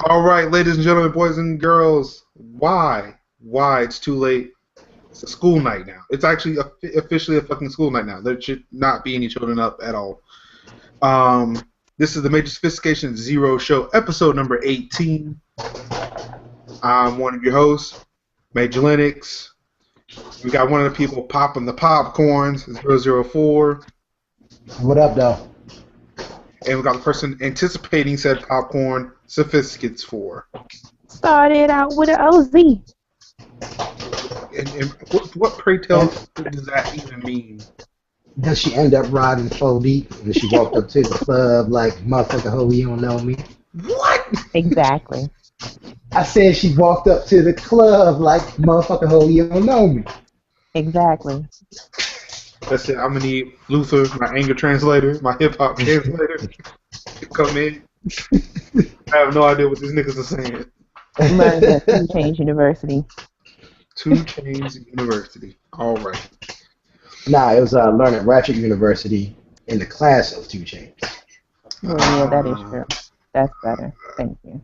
All right, ladies and gentlemen, boys and girls, why? Why it's too late? It's a school night now. It's actually officially a fucking school night now. There should not be any children up at all. Um, this is the Major Sophistication Zero Show, episode number 18. I'm one of your hosts, Major Linux. We got one of the people popping the popcorns, 004. What up, though? And we got the person anticipating said popcorn, Sophisticates4. Started out with an OZ. And what pray tell does that even mean? Does she end up riding full deep and she walked up to the club like, motherfucker, ho, you don't know me? What? Exactly. I said she walked up to the club like, motherfucker, ho, you don't know me. Exactly. That's it. I'm gonna need Luther, my anger translator, my hip hop translator, to come in. I have no idea what these niggas are saying. Learned at 2 Chainz University. 2 Chainz University. All right. Nah, it was learned at Ratchet University in the class of 2 Chainz. Oh, yeah, that is true. That's better. Thank you.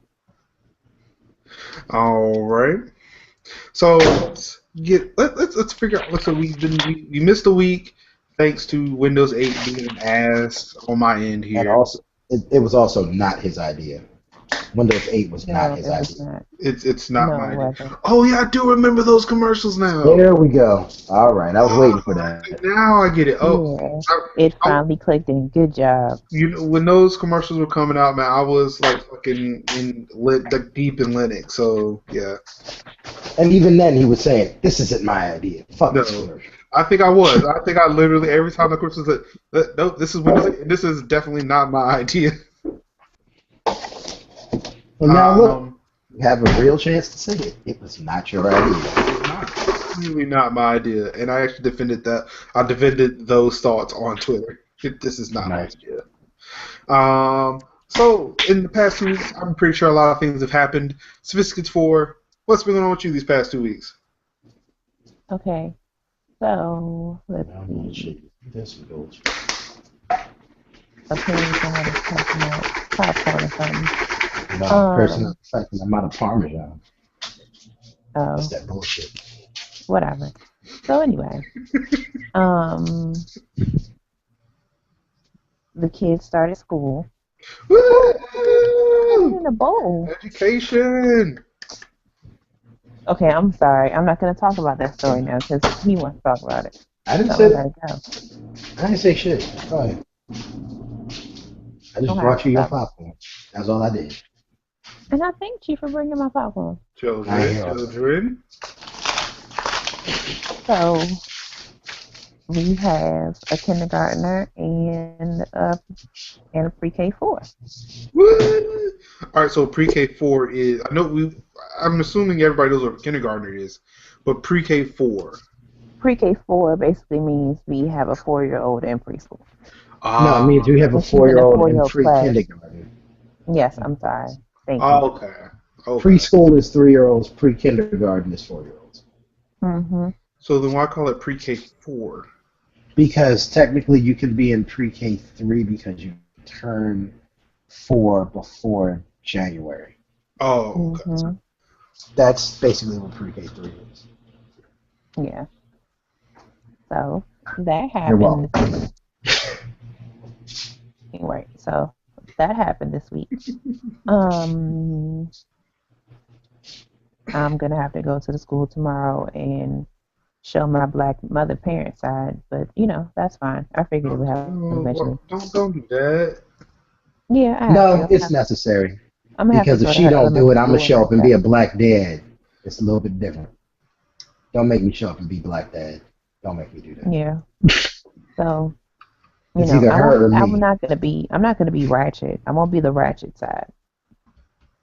All right. So let's figure out. So we missed a week thanks to Windows 8 being an ass on my end here. And also, it was also not his idea. Windows 8 was not his idea. Not. It's not No, my it idea. wasn't. Oh yeah, I do remember those commercials now. There we go. All right, I was waiting for that. Now I get it. Oh, yeah, it finally clicked in. Good job. You know, when those commercials were coming out, man, I was like fucking deep in Linux. So yeah. And even then, he was saying, "This isn't my idea. Fuck No. this commercial." I think I was. I think I literally every time the commercial said, "No, this is Windows 8, and this is definitely not my idea." And now look, you have a real chance to say it. It was not your idea. Really not my idea, and I actually defended that. I defended those thoughts on Twitter. This is not my idea. So in the past 2 weeks, I'm pretty sure a lot of things have happened. Sophisticates4, what's been going on with you these past 2 weeks? Okay. So, let's see. Apparently someone is talking about popcorn or something. Personal fact, I'm out of Parmesan. Oh. That's that bullshit. Whatever. So anyway, the kids started school. Woo! In a bowl. Education. Okay, I'm sorry. I'm not going to talk about that story now because he wants to talk about it. I didn't So say let it go. I didn't say shit. Go ahead. I just brought you your popcorn. That's all I did. And I thanked you for bringing my popcorn. Children. So we have a kindergartner and a pre-K 4. Woo! All right, so pre-K 4 is. I'm assuming everybody knows what kindergartner is, but pre-K 4. Pre-K 4 basically means we have a 4-year-old in preschool. No, it means we have a 4-year-old in pre-kindergarten. Yes, I'm sorry. Thank you. Okay. Preschool is 3-year-olds. Pre-kindergarten is 4-year-olds. Mm-hmm. So then why call it pre-K 4? Because technically you can be in pre-K 3 because you turn 4 before January. Oh, okay. Mm-hmm. That's basically what pre-K 3 is. Yeah. So that You're welcome. happened. Anyway, so that happened this week. I'm gonna have to go to the school tomorrow and show my black mother parent side, but that's fine. I figured it would happen eventually. Don't do that. Yeah, No, it's necessary. Because if she don't do it, I'm gonna show up and be a black dad. It's a little bit different. Don't make me show up and be black dad. Don't make me do that. Yeah. So it's either her or me. I'm not gonna be ratchet. I'm gonna be the ratchet side.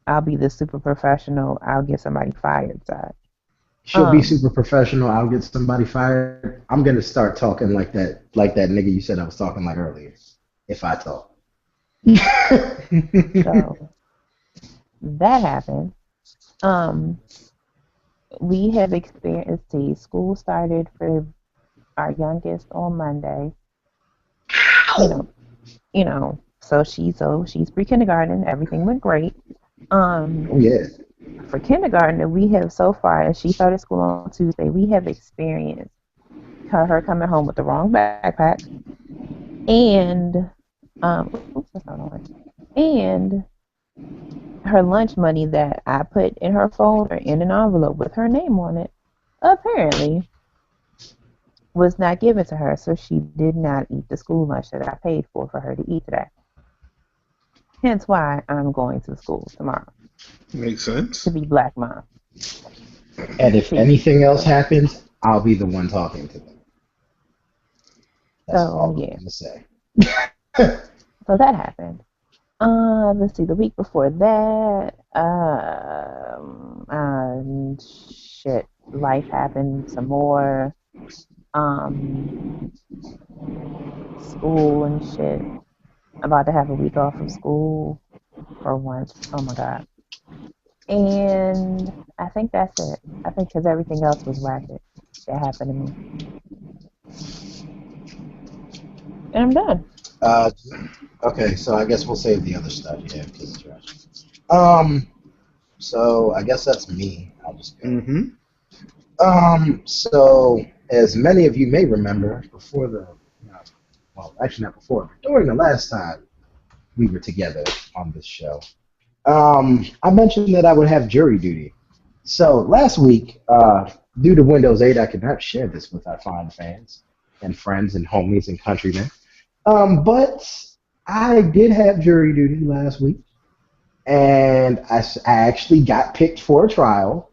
I'll be the super professional. I'll get somebody fired side. She'll be super professional. I'll get somebody fired. I'm gonna start talking like that nigga you said I was talking like earlier. If I talk. So that happened. We have experienced. School started for our youngest on Monday. So she's pre-kindergarten. Everything went great. Oh yeah. For kindergarten, we have so far, as she started school on Tuesday, we have experienced her coming home with the wrong backpack, and oops, that's not orange, and her lunch money that I put in her folder in an envelope with her name on it, apparently was not given to her, so she did not eat the school lunch that I paid for her to eat today. Hence why I'm going to school tomorrow. Makes sense. To be black mom. And if anything else happens, I'll be the one talking to them. That's all I'm going to say. So that happened. Let's see, the week before that, shit, life happened some more. School and shit. I'm about to have a week off from school for once. Oh my God. And I think that's it. I think because everything else was rapid that happened to me. And I'm done. Okay, so I guess we'll save the other stuff, yeah, because it's rushed. So I guess that's me. I'll just go. So as many of you may remember, before the, well, actually not before, but during the last time we were together on this show, I mentioned that I would have jury duty. So last week, due to Windows 8, I could not share this with our fine fans and friends and homies and countrymen. But I did have jury duty last week, and I actually got picked for a trial,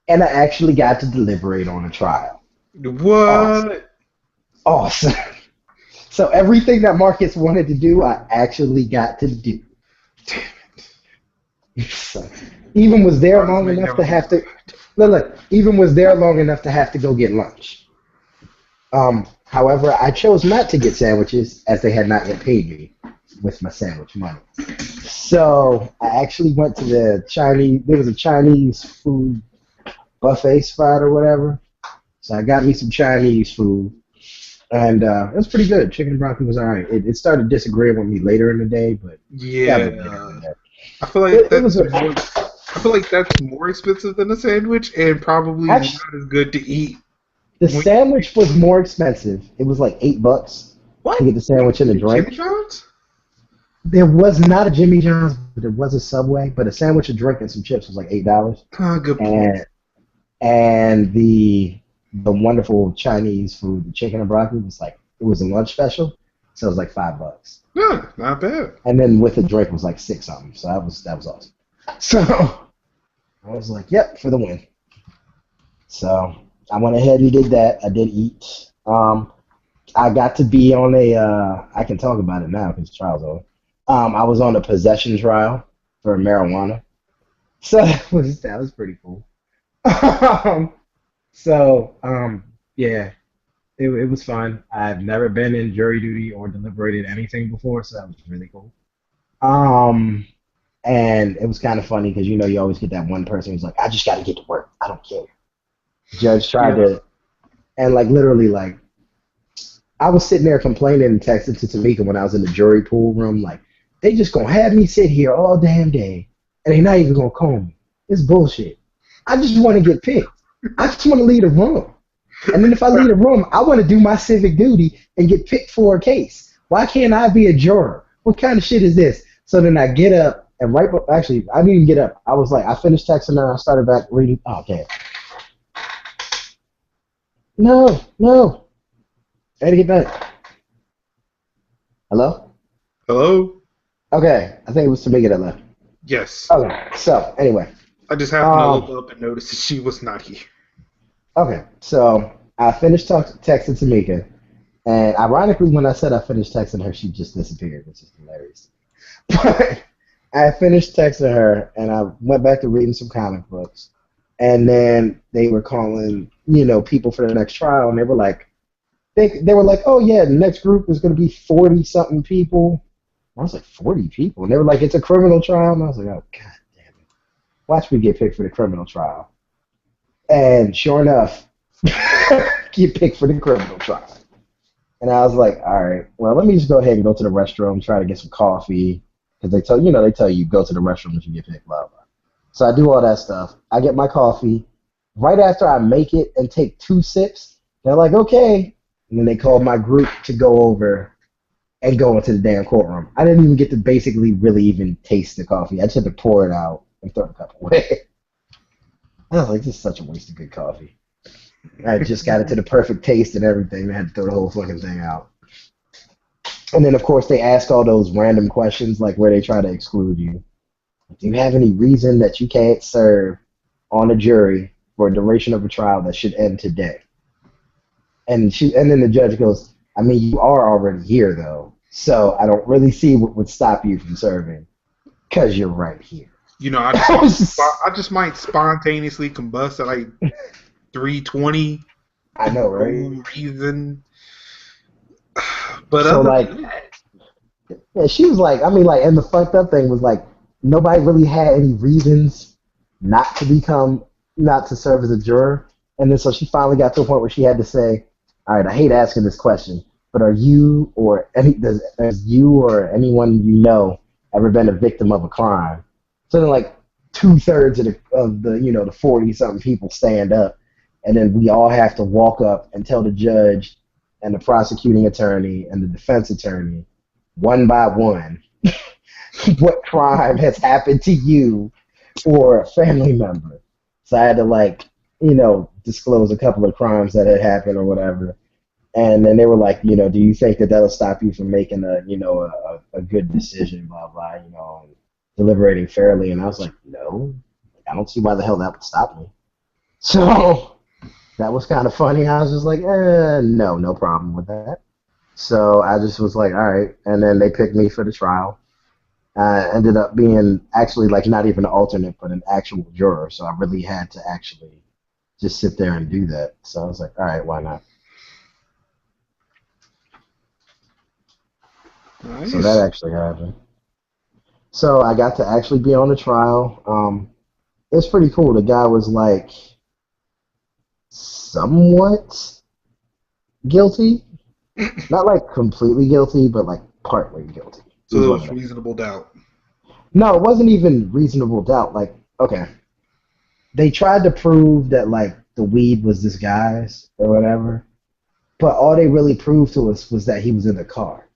and I actually got to deliberate on a trial. What? Awesome. So everything that Marcus wanted to do, I actually got to do. Damn it. So, even was there long enough to have to even was there long enough to have to go get lunch. However, I chose not to get sandwiches as they had not yet paid me with my sandwich money. So I actually went to there was a Chinese food buffet spot or whatever. So I got me some Chinese food, and it was pretty good. Chicken and broccoli was all right. It started disagreeing with me later in the day, but I feel like that's more expensive than a sandwich, and probably not as good to eat. The sandwich was more expensive. It was like $8 to get the sandwich and the drink. Jimmy John's? There was not a Jimmy John's, but there was a Subway. But a sandwich, a drink, and some chips was like $8. Good point. And the wonderful Chinese food, the chicken and broccoli, it was a lunch special, so it was like $5. Yeah, not bad. And then with the drink was like $6 something. So that was awesome. So I was like, yep, for the win. So I went ahead and did that. I did eat. I got to be on I can talk about it now because the trial's over. I was on a possession trial for marijuana. So that was pretty cool. Yeah, it was fun. I've never been in jury duty or deliberated anything before, so that was really cool. And it was kind of funny because you always get that one person who's like, I just got to get to work. I don't care. Judge tried to, and literally, I was sitting there complaining and texting to Tamika when I was in the jury pool room, they just gonna have me sit here all damn day, and they not even gonna call me. It's bullshit. I just want to get picked. I just want to leave the room, and then if I leave the room, I want to do my civic duty and get picked for a case. Why can't I be a juror? What kind of shit is this? So then I get up, and actually, I didn't even get up. I was I finished texting her, I started back reading. Oh, damn. No. I had to get back. Hello? Hello? Okay, I think it was Tamika that left. Yes. Okay, so anyway. I just happened to look up and notice that she was not here. Okay, so I finished texting Tamika, and ironically, when I said I finished texting her, she just disappeared, which is hilarious. But I finished texting her, and I went back to reading some comic books, and then they were calling, people for the next trial, and they were like, oh yeah, the next group is going to be 40-something people. I was like, 40 people? And they were like, it's a criminal trial, and I was like, oh, god damn it. Watch me get picked for the criminal trial. And sure enough, get picked for the criminal trial. And I was like, all right, well, let me just go ahead and go to the restroom, try to get some coffee, because they tell you go to the restroom if you get picked, blah blah. So I do all that stuff. I get my coffee. Right after I make it and take 2 sips, they're like, okay. And then they called my group to go over and go into the damn courtroom. I didn't even get to basically really even taste the coffee. I just had to pour it out and throw the cup away. I was like, this is such a waste of good coffee. I just got it to the perfect taste and everything. I had to throw the whole fucking thing out. And then, of course, they ask all those random questions, like where they try to exclude you. Do you have any reason that you can't serve on a jury for a duration of a trial that should end today? And then the judge goes, I mean, you are already here, though, so I don't really see what would stop you from serving, because you're right here. You know, I just might spontaneously combust at like 3:20. I know, right? No reason. But so like, yeah, she was like, I mean, like, and the fucked up thing was like, nobody really had any reasons not to serve as a juror, and then so she finally got to a point where she had to say, all right, I hate asking this question, but has you or anyone you know ever been a victim of a crime? So then, like 2/3 of the the 40-something people stand up, and then we all have to walk up and tell the judge and the prosecuting attorney and the defense attorney, one by one, what crime has happened to you or a family member. So I had to disclose a couple of crimes that had happened or whatever. And then they were like, do you think that that'll stop you from making a good decision, blah, blah, and deliberating fairly? And I was like, no, I don't see why the hell that would stop me. So that was kind of funny. I was just like, no problem with that. So I just was like, all right. And then they picked me for the trial. Ended up being actually not even an alternate, but an actual juror. So I really had to actually just sit there and do that. So I was like, all right, why not? Nice. So that actually happened. So I got to actually be on the trial. It's pretty cool. The guy was like somewhat guilty. Not like completely guilty, but like partly guilty. So there was reasonable doubt. No, it wasn't even reasonable doubt. Like, okay, they tried to prove that the weed was this guy's or whatever, but all they really proved to us was that he was in the car,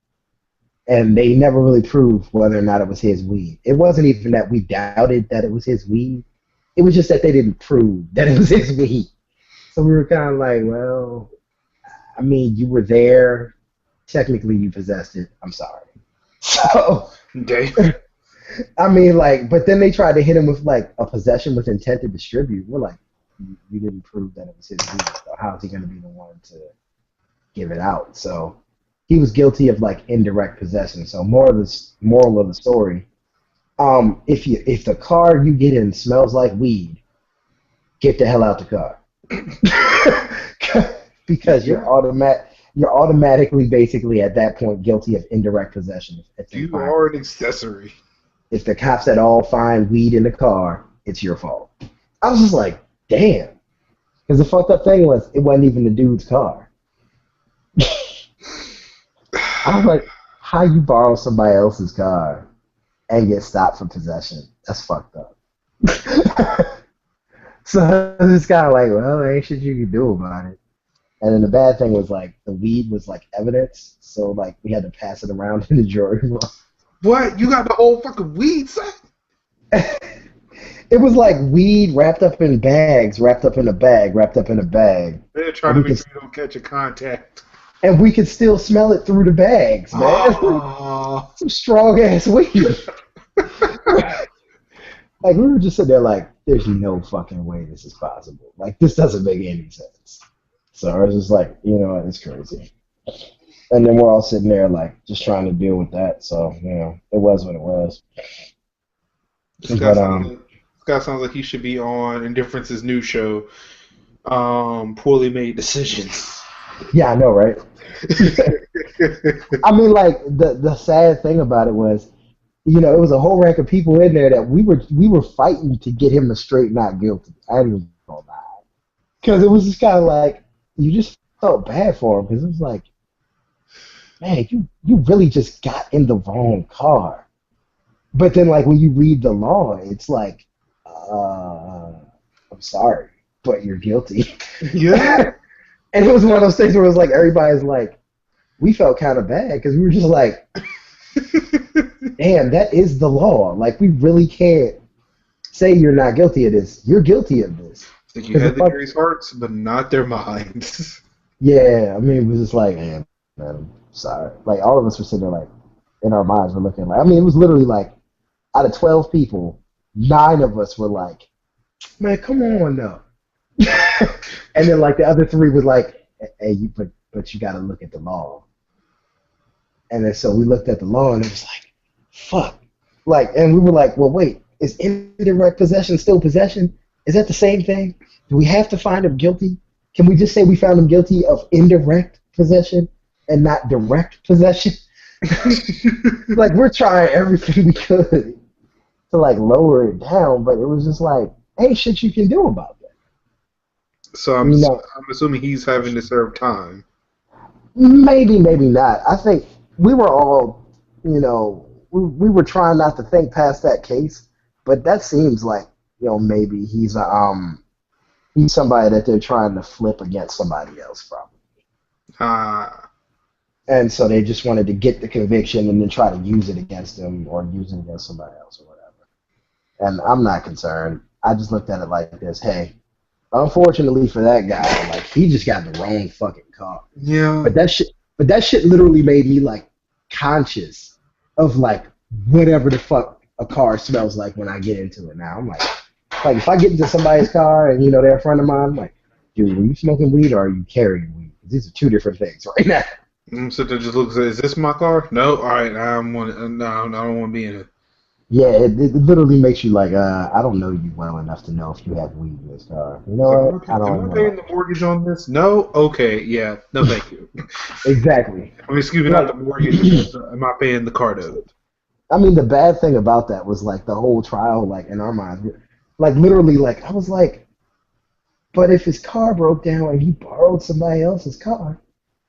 and they never really proved whether or not it was his weed. It wasn't even that we doubted that it was his weed. It was just that they didn't prove that it was his weed. So we were kind of like, well, I mean, you were there. Technically, you possessed it. I'm sorry. So, I mean, but then they tried to hit him with a possession with intent to distribute. We're like, you didn't prove that it was his weed, so how is he going to be the one to give it out? So he was guilty of indirect possession. So moral of the story, if the car you get in smells like weed, get the hell out the car. Because you're automatically basically at that point guilty of indirect possession. You are an accessory. If the cops at all find weed in the car, it's your fault. I was just like, damn. Because the fucked up thing was, it wasn't even the dude's car. I was like, how you borrow somebody else's car and get stopped for possession? That's fucked up. So it's kind of like, well, there ain't shit you can do about it. And then the bad thing was the weed was evidence, so we had to pass it around in the jury room. What? You got the whole fucking weed set? It was weed wrapped up in bags, wrapped up in a bag, wrapped up in a bag. They're trying to make sure you don't catch a contact. And we could still smell it through the bags, man. Oh. Some strong ass weed. We were just sitting there there's no fucking way this is possible. This doesn't make any sense. So I was just like, you know what, it's crazy. And then we're all sitting there just trying to deal with that. So, it was what it was. This guy sounds like he should be on Indifference's new show, Poorly Made Decisions. Yeah, I know, right? I mean, the sad thing about it was, it was a whole rack of people in there that we were fighting to get him to straight not guilty. I didn't even know that. Because it was just kind of you just felt bad for him, because it was man, you really just got in the wrong car. But then, like, when you read the law, it's like, uh, I'm sorry, but you're guilty. Yeah. And it was one of those things where it was like, everybody's like, we felt kind of bad because we were just like, damn, that is the law. Like, we really can't say you're not guilty of this. You're guilty of this. Like you had the jury's hearts, but not their minds. Yeah, I mean, it was just like, man, I'm sorry. Like, all of us were sitting there, like, in our minds, we're looking like, I mean, it was literally like, out of 12 people, 9 of us were like, man, come on now. And then, like, the other 3 was like, hey, but you got to look at the law. And then so we looked at the law, and it was like, fuck. Like, and we were like, well, wait, is indirect possession still possession? Is that the same thing? Do we have to find him guilty? Can we just say we found him guilty of indirect possession and not direct possession? Like, we're trying everything we could to, like, lower it down, but it was just like, ain't shit you can do about that. So I'm assuming he's having to serve time. Maybe not. I think we were all, we were trying not to think past that case, but that seems like, maybe he's somebody that they're trying to flip against somebody else, probably. And so they just wanted to get the conviction and then try to use it against him or use it against somebody else or whatever. And I'm not concerned. I just looked at it like this. Hey, unfortunately for that guy, like, he just got the wrong fucking car. Yeah. But that shit literally made me, like, conscious of, like, whatever the fuck a car smells like when I get into it now. I'm like, if I get into somebody's car and, they're a friend of mine, I'm like, dude, are you smoking weed or are you carrying weed? These are 2 different things right now. So they just looks. Is this my car? No. All right. I don't want to be in it. Yeah, it literally makes you like, I don't know you well enough to know if you have weed in this car. You know what? I don't know. Am I paying the mortgage on this? No. Okay. Yeah. No, thank you. Exactly. I mean, excuse me, not the mortgage. Am I paying the car note? I mean, the bad thing about that was, like, the whole trial, like, in our minds, like, literally, like, I was like, but if his car broke down and he borrowed somebody else's car,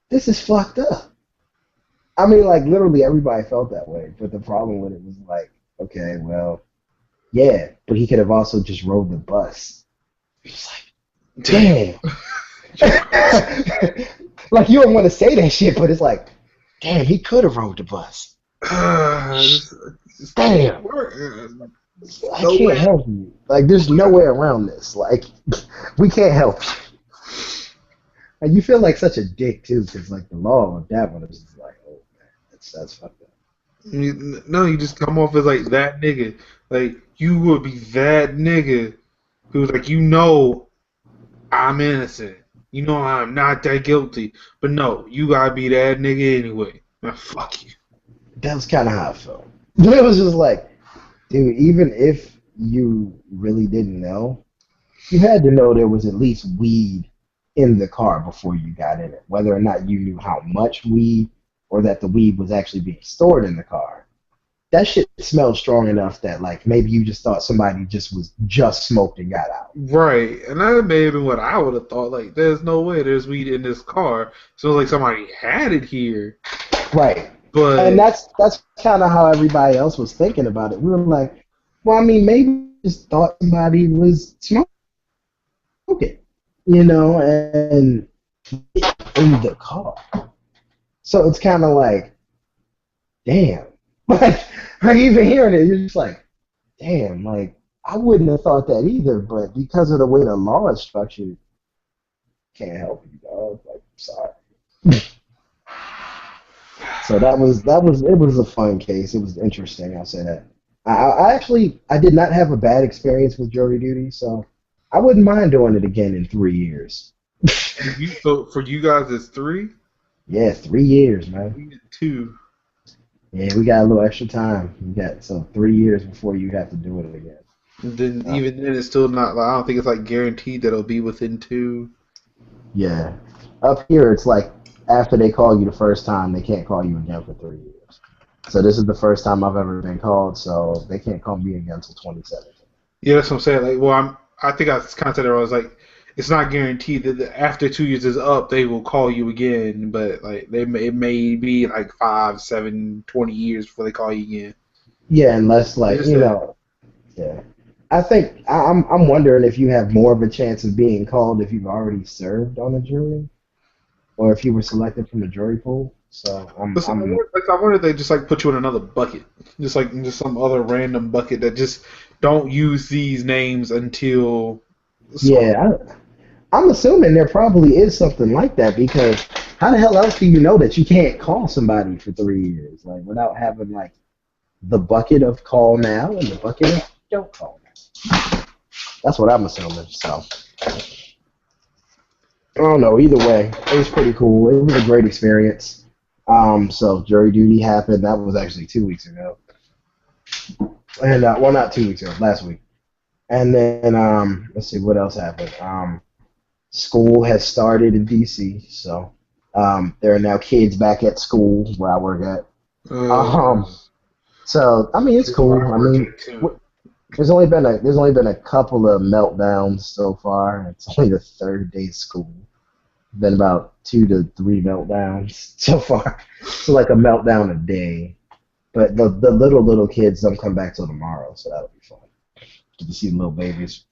this is fucked up. I mean, like, literally everybody felt that way, but the problem with it was, like, okay, well, yeah, but he could have also just rode the bus. It's like, damn. Like, you don't want to say that shit, but it's like, damn, he could have rode the bus. Damn. I can't help you. Like, there's no way around this. Like, we can't help you. And you feel like such a dick, too, because, like, the law of that one is like, oh, man, that's fucked up. No, you just come off as, like, that nigga. Like, you would be that nigga who's like, I'm innocent. I'm not that guilty. But no, you gotta be that nigga anyway. Man, fuck you. That was kind of how I felt. It was just like, dude, even if you really didn't know, you had to know there was at least weed in the car before you got in it. Whether or not you knew how much weed or that the weed was actually being stored in the car. That shit smelled strong enough that, like, maybe you just thought somebody just smoked and got out. Right, and that may have been what I would have thought. Like, there's no way there's weed in this car. So it's like somebody had it here. Right. But and that's kind of how everybody else was thinking about it. We were like, well, I mean, maybe we just thought somebody was smoking, and in the car. So it's kind of like, damn. Like, even hearing it, you're just like, damn, like, I wouldn't have thought that either, but because of the way the law is structured, can't help you, dog. Like, sorry. So it was a fun case. It was interesting, I'll say that. I did not have a bad experience with jury duty, so I wouldn't mind doing it again in 3 years. So for you guys, it's 3? Yeah, 3 years, man. We did 2. Yeah, we got a little extra time. We got 3 years before you have to do it again. And then even then, it's still not. Like, I don't think it's like guaranteed that it'll be within 2. Yeah, up here it's like after they call you the first time, they can't call you again for 3 years. So this is the first time I've ever been called, so they can't call me again until 2017. Yeah, that's what I'm saying. Like, well, I think I kind of said it. I was like, it's not guaranteed that after 2 years is up, they will call you again, but like it may be like 5, 7, 20 years before they call you again. Yeah, unless They like just said, yeah. I think I'm wondering if you have more of a chance of being called if you've already served on a jury, or if you were selected from the jury pool. So listen, I'm I wonder if they just like put you in another bucket, just some other random bucket that just don't use these names until so. yeah. I'm assuming there probably is something like that because how the hell else do you know that you can't call somebody for 3 years like without having like the bucket of call now and the bucket of don't call now? That's what I'm assuming. So I don't know. Either way, it was pretty cool. It was a great experience. So jury duty happened. That was actually 2 weeks ago, and well, not 2 weeks ago, last week. And then let's see what else happened. School has started in DC, so there are now kids back at school where I work at. So I mean, it's cool. I mean, there's only been a couple of meltdowns so far. It's only the third day of school. Been about 2 to 3 meltdowns so far. So like a meltdown a day. But the little kids don't come back till tomorrow, so that'll be fun. Get to see the little babies.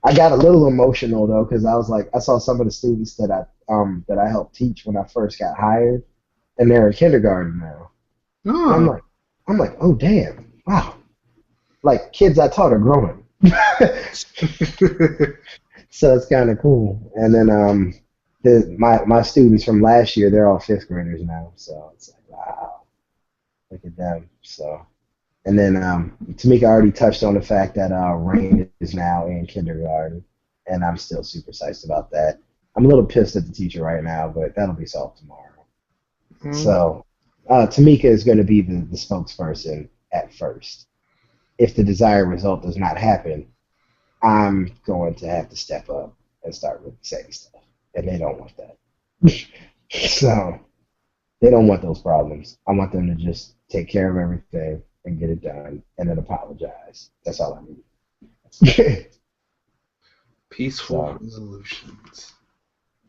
I got a little emotional though because I was like I saw some of the students that I helped teach when I first got hired, and they're in kindergarten now. Oh. I'm like, oh damn, wow, like kids I taught are growing. So it's kind of cool. And then my students from last year, they're all fifth graders now. So it's like, wow, look at them. So, and then Tamika already touched on the fact that Rain is now in kindergarten, and I'm still super psyched about that. I'm a little pissed at the teacher right now, but that'll be solved tomorrow. So Tamika is going to be the spokesperson at first. If the desired result does not happen, I'm going to have to step up and start really saying stuff. And they don't want that. So they don't want those problems. I want them to just take care of everything and get it done and then apologize. That's all I need. Peaceful resolutions.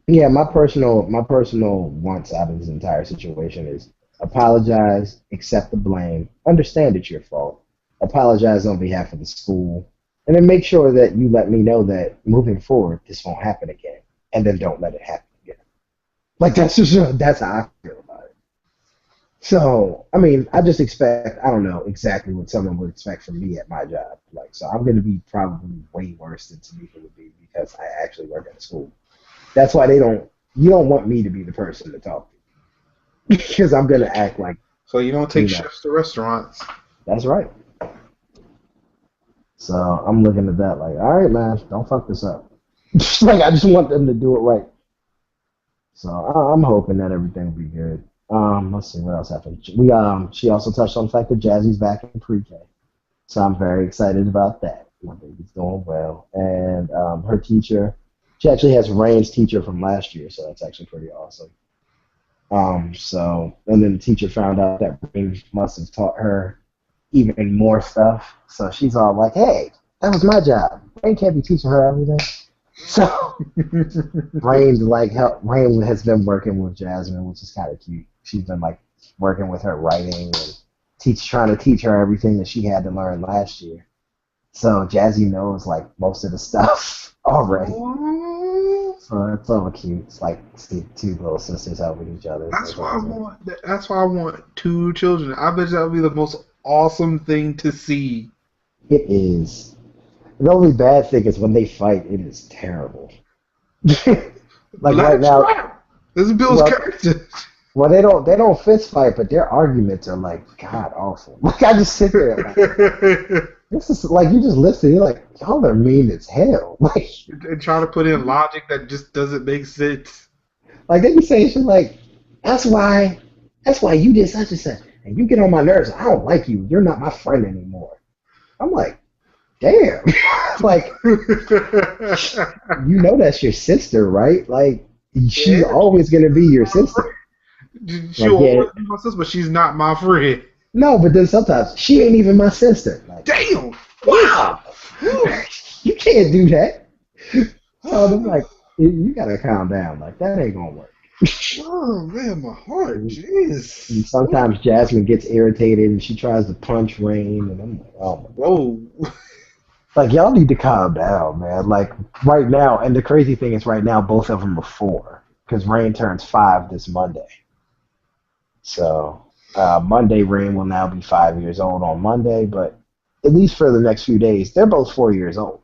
Yeah, my personal wants out of this entire situation is apologize, accept the blame, understand it's your fault, apologize on behalf of the school, and then make sure that you let me know that moving forward this won't happen again, and then don't let it happen again. Like that's how I feel about it. So I mean, I just expect I don't know exactly what someone would expect from me at my job. Like so, I'm going to be probably way worse than Tamika would be because I actually work at a school. That's why you don't want me to be the person to talk to because I'm going to act like. So you don't take chefs to restaurants. That's right. So I'm looking at that like, all right, man, don't fuck this up. Like I just want them to do it right. So I'm hoping that everything will be good. Let's see what else happened. She also touched on the fact that Jazzy's back in pre-K, so I'm very excited about that. My baby's doing well, and her teacher, she actually has Rain's teacher from last year, so that's actually pretty awesome. So and then the teacher found out that Rain must have taught her even more stuff, so she's all like, "Hey, that was my job. Rain can't be teaching her everything." So Rain has been working with Jasmine, which is kind of cute. She's been like working with her writing and trying to teach her everything that she had to learn last year. So Jazzy knows like most of the stuff already. So it's so cute. It's like two little sisters helping each other. That's why I want. That's why I want 2 children. I bet that would be the most awesome thing to see. It is. The only bad thing is when they fight, it is terrible. Like right now, this is Bill's character. Well, they don't fist fight, but their arguments are like god awful. Like I just sit there, like, this is like you just listen. You're like, y'all are mean as hell. Like and try to put in logic that just doesn't make sense. Like they be saying shit like, that's why you did such and such, and you get on my nerves. I don't like you. You're not my friend anymore. I'm like, damn. Like, you know that's your sister, right? Like, she's always gonna be your sister. She'll always be my sister, but she's not my friend. No, but then sometimes she ain't even my sister. Like, damn! Wow! You can't do that. So I'm like, you gotta calm down. Like, that ain't gonna work. Oh man, my heart, And jeez. sometimes Jasmine gets irritated and she tries to punch Rain, and I'm like, oh my god. Whoa. Like, y'all need to calm down, man. Like, right now, and the crazy thing is right now, both of them are 4, because Rain turns 5 this Monday. So, Monday, Rain will now be 5 years old on Monday, but at least for the next few days, they're both 4 years old.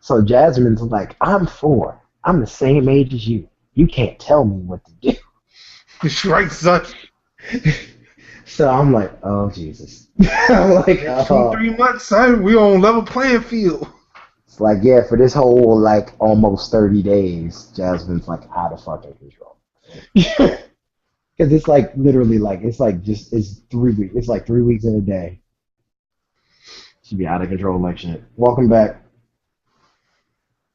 So Jasmine's like, I'm 4. I'm the same age as you. You can't tell me what to do. Right, son. So I'm like, oh, Jesus. I'm like, 2-3 months, son. We on level playing field. It's like, yeah, for this whole, like, almost 30 days, Jasmine's, like, out of fucking control. Because it's, like, literally, like, it's, like, just, it's 3 weeks. It's, like, 3 weeks in a day. She'd be out of control like shit. Welcome back.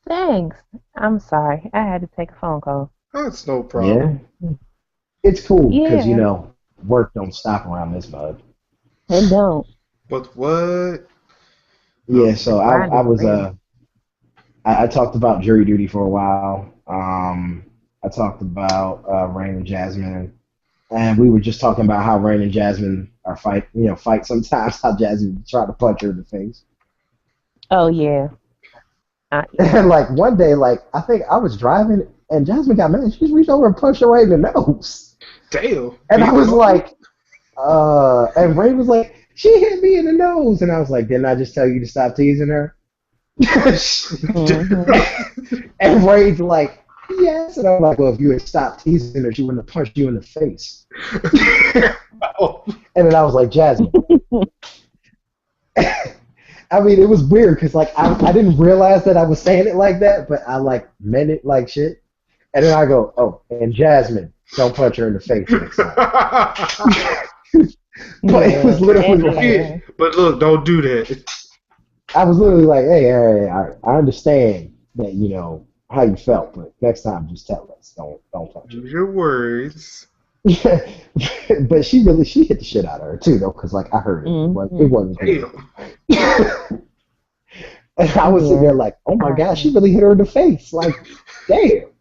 Thanks. I'm sorry. I had to take a phone call. That's no problem. Yeah. It's cool, because, you Yeah. know, work don't stop around this mug. It don't. But what? Yeah, so I Grinding was, real. I talked about jury duty for a while. I talked about Rain and Jasmine, and we were just talking about how Rain and Jasmine are fight sometimes. How Jasmine tried to punch her in the face, Oh yeah. Yeah. and like one day, like I think I was driving, and Jasmine got mad. She just reached over and punched her right in the nose, Damn. and I was like, and Rain was like, she hit me in the nose, and I was like, didn't I just tell you to stop teasing her? Mm-hmm. And Ray's like, yes. And I'm like, well, if you had stopped teasing her, she wouldn't have punched you in the face. And then I was like, Jasmine. I mean, it was weird because like I didn't realize that I was saying it like that, but I like meant it like shit. And then I go, oh, and Jasmine, don't punch her in the face next time. But it was literally like, But look, don't do that. I was literally like, hey, I understand that, you know, how you felt, but next time just tell us. Don't punch her. Use your words. But she hit the shit out of her too, though, because like I heard it. Mm-hmm. It wasn't good. Damn. And I was sitting there like, oh my god, she really hit her in the face. Like, damn.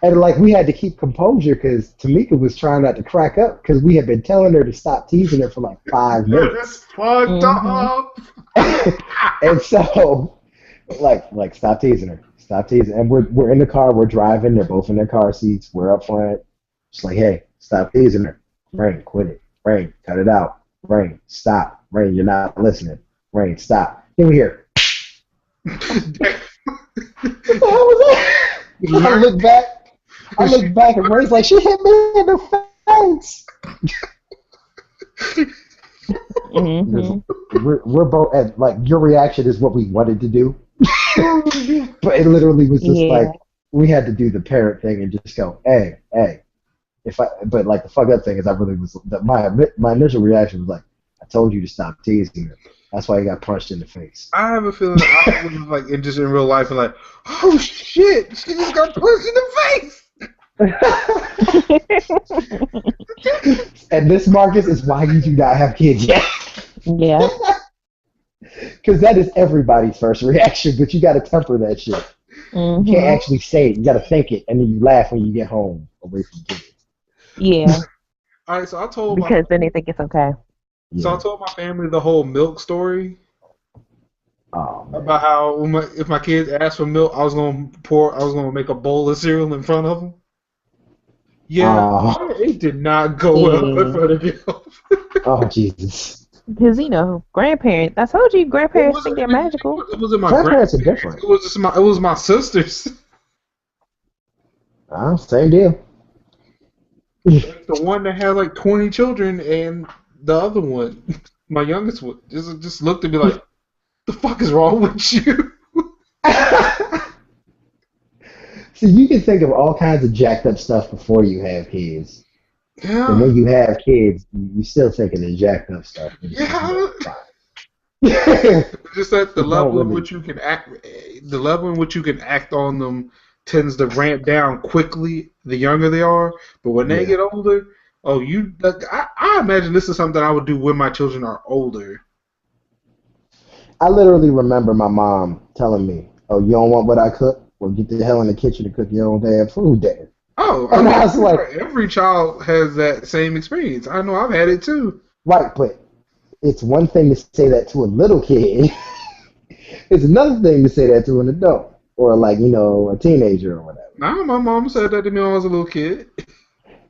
And like we had to keep composure because Tamika was trying not to crack up because we had been telling her to stop teasing her for like 5 minutes. That's fucked up. And so, like stop teasing her, stop teasing. And we're in the car, we're driving. They're both in their car seats. We're up front. Just like, hey, stop teasing her. Rain, quit it. Rain, cut it out. Rain, stop. Rain, you're not listening. Rain, stop. Give me here. What the hell was that? I look back and Ray's like, she hit me in the face. Mm-hmm. We're both at like your reaction is what we wanted to do, but it literally was just like we had to do the parent thing and just go, hey. But like the fucked up thing is I really was my initial reaction was like, I told you to stop teasing her. That's why he got punched in the face. I have a feeling I was like just in real life and like, oh shit, she just got punched in the face. And this, Marcus, is why you do not have kids yet. Yeah. Because that is everybody's first reaction, but you got to temper that shit. Mm-hmm. You can't actually say it. You got to think it, and then you laugh when you get home away from kids. Yeah. All right, so I told Because then they think it's okay. So I told my family the whole milk story about how if my kids asked for milk, I was gonna make a bowl of cereal in front of them. Yeah, it did not go well in front of you. Oh Jesus! Because grandparents. I told you, grandparents think they're magical. It wasn't my grandparents are different. It was my sisters. Same deal. The one that had like 20 children and the other one, my youngest one, just looked at me like, the fuck is wrong with you? So you can think of all kinds of jacked up stuff before you have kids. Yeah. And when you have kids, you still thinking of jacked up stuff. Yeah. Just that the level in which you can act on them tends to ramp down quickly the younger they are. But when they get older, I imagine this is something I would do when my children are older. I literally remember my mom telling me, "Oh, you don't want what I cook? Well, get the hell in the kitchen and cook your own damn food, Dad." Oh No, And I was like, every child has that same experience. I know I've had it too. right, but it's one thing to say that to a little kid. It's another thing to say that to an adult or like, a teenager or whatever. Nah, my mom said that to me when I was a little kid.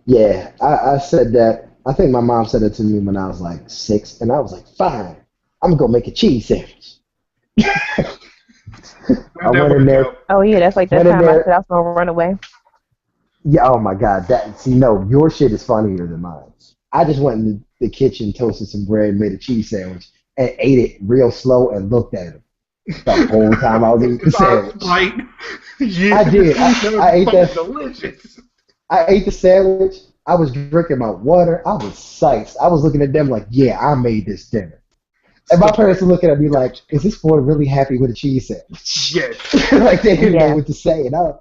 Yeah, I said that. I think my mom said it to me when I was like 6, and I was like, fine, I'm gonna go make a cheese sandwich. I went in there. Oh yeah, that's like that time I said I was gonna run away. Yeah, oh my God. No, your shit is funnier than mine. I just went in the kitchen, toasted some bread, made a cheese sandwich, and ate it real slow and looked at him the whole time I was eating the sandwich. Yeah, I did. I ate that. Delicious. I ate the sandwich. I was drinking my water. I was psyched. I was looking at them like, yeah, I made this dinner. And my parents were looking at me like, is this boy really happy with a cheese sandwich? Yes. Like they didn't know what to say. And I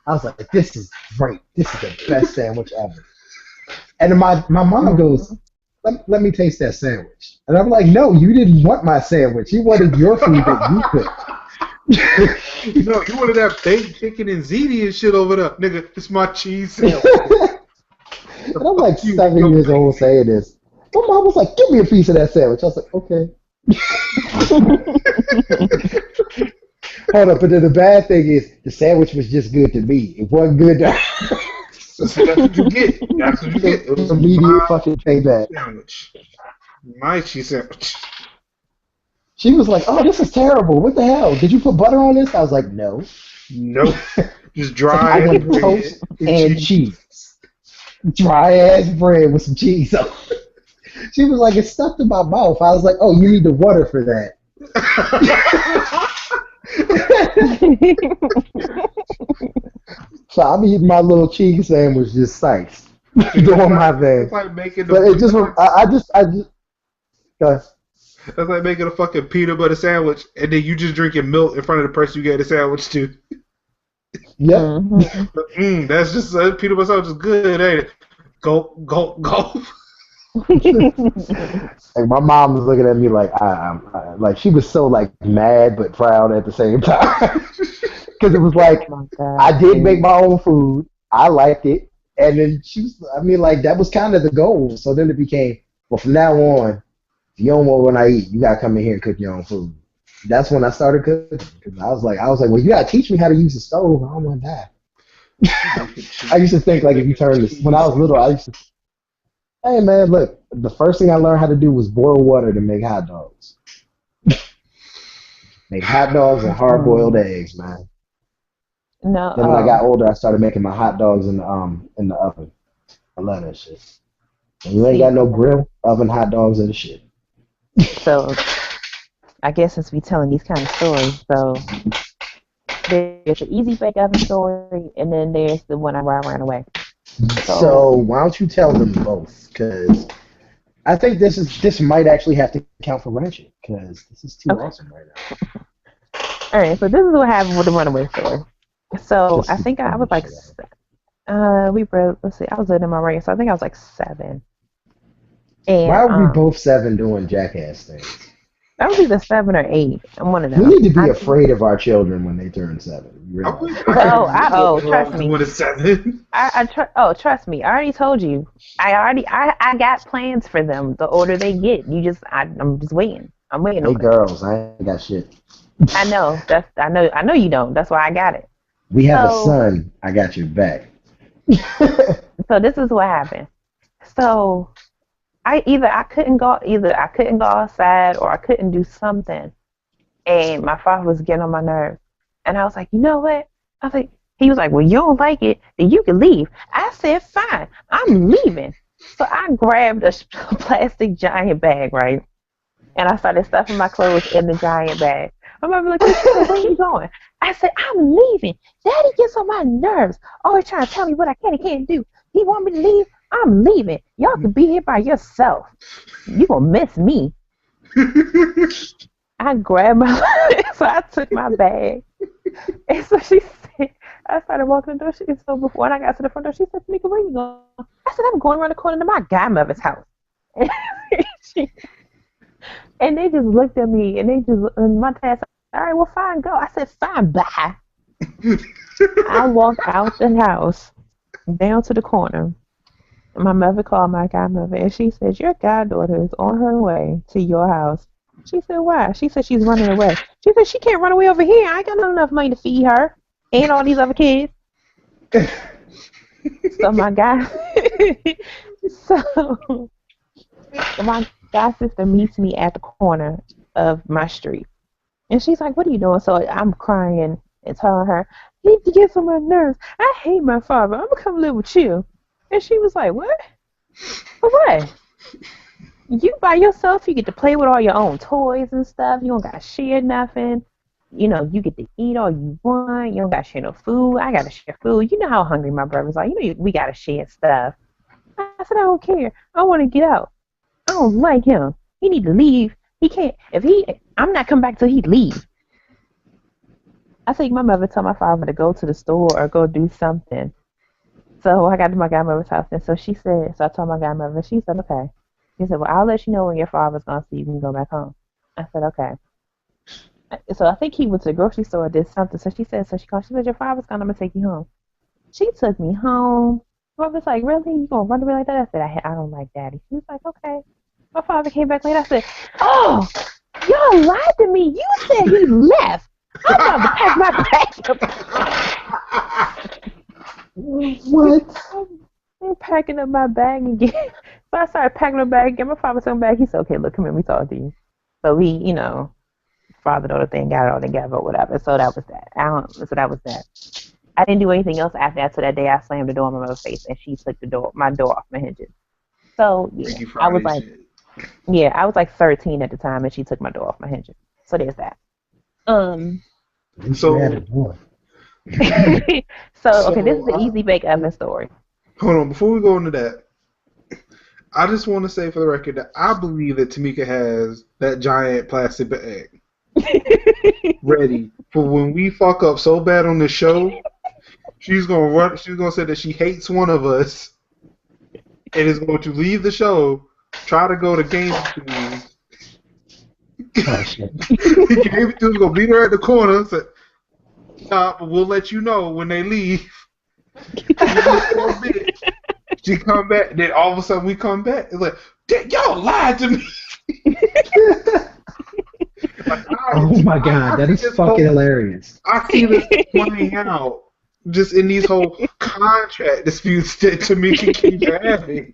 was like, this is great. This is the best sandwich ever. And my mom goes, let me taste that sandwich. And I'm like, no, you didn't want my sandwich. You wanted your food that you cooked. No, you wanted that baked chicken and ziti and shit over there. Nigga, it's my cheese sandwich. And I'm like 7 years old saying this. My mom was like, give me a piece of that sandwich. I was like, okay. Hold up, but then the bad thing is the sandwich was just good to me. It wasn't good to her. That's what you get. That's what you get. It was immediate fucking payback. Sandwich. My cheese sandwich. She was like, oh, this is terrible. What the hell? Did you put butter on this? I was like, no. Nope. Just dry I want toast and cheese. Dry ass bread with some cheese on it. She was like, it's stuck to my mouth. I was like, oh, you need the water for that. So I'm eating my little cheese sandwich just sliced. Doing my thing. It's like making but it just, I just, go ahead. That's like making a fucking peanut butter sandwich and then you just drinking milk in front of the person you gave the sandwich to. Yep. Mm-hmm. That's just peanut butter sandwich is good, ain't it? Gulp, gulp, gulp. Like my mom was looking at me like I like she was so like mad but proud at the same time because it was like I did make my own food, I liked it, and then she was, I mean, like that was kind of the goal. So then it became, well, from now on, if you don't want what I eat, you gotta come in here and cook your own food. That's when I started cooking. Cause I was like, well, you gotta teach me how to use the stove. I don't want to die. I used to think like if you turn this, when I was little, I used to. Hey man, look, the first thing I learned how to do was boil water to make hot dogs. Make hot dogs and hard-boiled eggs, man. No. Then when I got older, I started making my hot dogs in the oven. I love that shit. And you ain't got no grill, oven hot dogs and the shit. So, I guess since we telling these kind of stories, so there's the easy bake oven story, and then there's the one where I ran away. So why don't you tell them both? Because I think this might actually have to count for Ratchet because this is too awesome right now. All right, so this is what happened with the runaway story. So I think I was like, let's see, I was in my range, so I think I was like 7. And why are we both 7 doing jackass things? I was either 7 or 8. I'm one of them. We need to be afraid of our children when they turn 7. Trust me. Trust me. I already told you. I got plans for them. The older they get, I'm just waiting. I'm waiting. Hey girls, I ain't got shit. I know. I know you don't. That's why I got it. We have a son. I got your back. So this is what happened. So I couldn't go outside or I couldn't do something, and my father was getting on my nerves, and I was like, you know what? He was like, well, you don't like it, then you can leave. I said, fine, I'm leaving. So I grabbed a plastic giant bag, right, and I started stuffing my clothes in the giant bag. My mom was like, where are you going? I said, I'm leaving. Daddy gets on my nerves, always trying to tell me what I can and can't do. He want me to leave. I'm leaving. Y'all can be here by yourself. You gonna miss me. I grabbed so I took my bag. And so she said, I started walking the door. So before I got to the front door, she said, Tamika, where you going? I said, I'm going around the corner to my godmother's house. And they just looked at me, and my dad said, all right, well, fine, go. I said, fine, bye. I walked out the house. down to the corner. My mother called my godmother and she said, your goddaughter is on her way to your house. She said, why? She said she's running away. She said she can't run away over here. I ain't got enough money to feed her and all these other kids. So my god so my god sister meets me at the corner of my street. And she's like, what are you doing? So I'm crying and telling her, he gets on my nerves. I hate my father. I'm gonna come live with you. And she was like, what? For what? You by yourself, you get to play with all your own toys and stuff. You don't got to share nothing. You know, you get to eat all you want. You don't got to share no food. I got to share food. You know how hungry my brothers are. You know, we got to share stuff. I said, I don't care. I want to get out. I don't like him. He need to leave. He can't. I'm not coming back till he leave. I think my mother told my father to go to the store or go do something. So I got to my godmother's house, and so I told my godmother, she said, okay. She said, well, I'll let you know when your father's going to see you can go back home. I said, okay. So I think he went to the grocery store or did something. So she said, your father's gone, I'm going to take you home. She took me home. I was like, really? You going to run away like that? I said, I don't like daddy. She was like, okay. My father came back later. I said, oh, y'all lied to me. You said he left. I'm about to pack my bag up. What? I'm packing up my bag again. So I started packing up my bag again. My father took my bag. He said, okay, look, come here, we talk to you. So we, father-daughter thing, got it all together or whatever. So that was that. So that was that. I didn't do anything else after that. So that day I slammed the door in my mother's face and she took my door off my hinges. So yeah, I was like 13 at the time and she took my door off my hinges. So there's that. So okay, this is the easy bake oven story. Hold on, before we go into that, I just want to say for the record that I believe that Tamika has that giant plastic bag ready for when we fuck up so bad on the show. She's gonna say that she hates one of us and is going to leave the show, try to go to Game of Thrones. Oh, shit. Game of Thrones gonna beat her at the corner. Say, but we'll let you know when they leave. She come back, then all of a sudden we come back. It's like, y'all lied to me. Oh my god, that is fucking hilarious. I see this playing out just in these whole contract disputes that Tamika keeps having.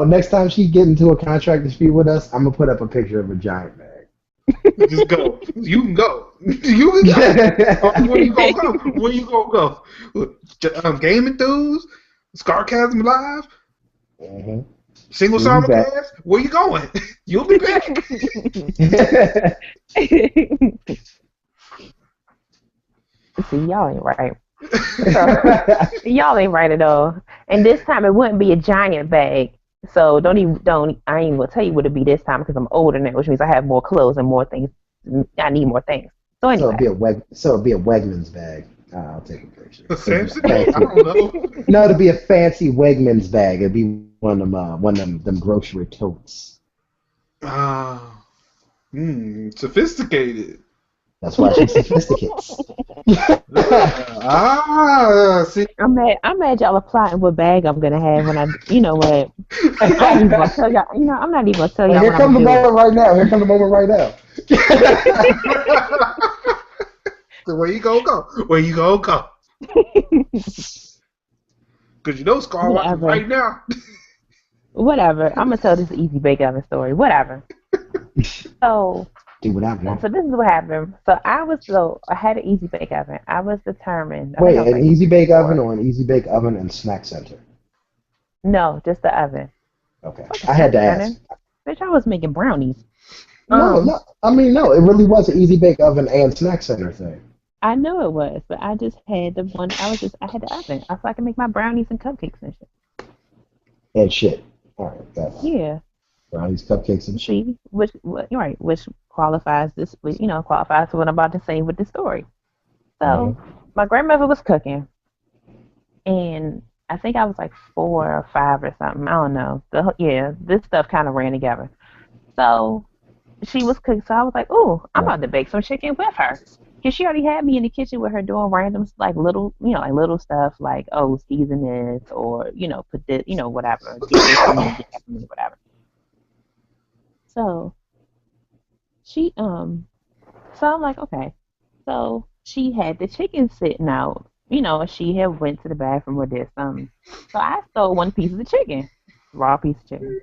Next time she get into a contract dispute with us, I'm gonna put up a picture of a giant bag. Just go. You can go. You can go. Where you gonna go? Where you gonna go? Game Enthused? Scarcasm Live? Mm-hmm. Single simulcast? Where you going? You'll be back. See, y'all ain't right. Y'all ain't right at all. And this time it wouldn't be a giant bag. So I ain't even gonna tell you what it'd be this time because I'm older now, which means I have more clothes and more things. I need more things. So anyway. So it'd be a Wegmans bag. I'll take a picture. Samson? I don't know. No, it'd be a fancy Wegmans bag. It'd be one of them grocery totes. Sophisticated. That's why she's sophisticated. See. I'm mad y'all are plotting what bag I'm gonna have when what? I'm not even gonna tell y'all. I'm not even gonna tell y'all. Here comes the moment right now. Here comes the moment right now. So where you gonna go? Where you gonna go? Because Scar watching right now. Whatever. I'm gonna tell this easy bake oven story. Whatever. So. Do what I want. So this is what happened. So I had an easy bake oven. I was determined. Wait, an easy bake oven or an easy bake oven and snack center? No, just the oven. Okay. I had to ask. Bitch, I was making brownies. No. I mean, no. It really was an easy bake oven and snack center thing. I know it was, but I just had the one. I had the oven, so I can make my brownies and cupcakes and shit. And shit. All right. Got it. Yeah. Brownies, cupcakes, and shit. See, which qualifies this, qualifies what I'm about to say with the story. So, my grandmother was cooking, and I think I was like 4 or 5 or something. I don't know. This stuff kind of ran together. So, she was cooking, so I was like, ooh, I'm about to bake some chicken with her. Cause she already had me in the kitchen with her doing random like little, like little stuff like, oh, season this, or put this, whatever, get this for me, get that for me, whatever. So she so I'm like, okay. So she had the chicken sitting out, and she had went to the bathroom or did something. So I stole one piece of the chicken, raw piece of chicken.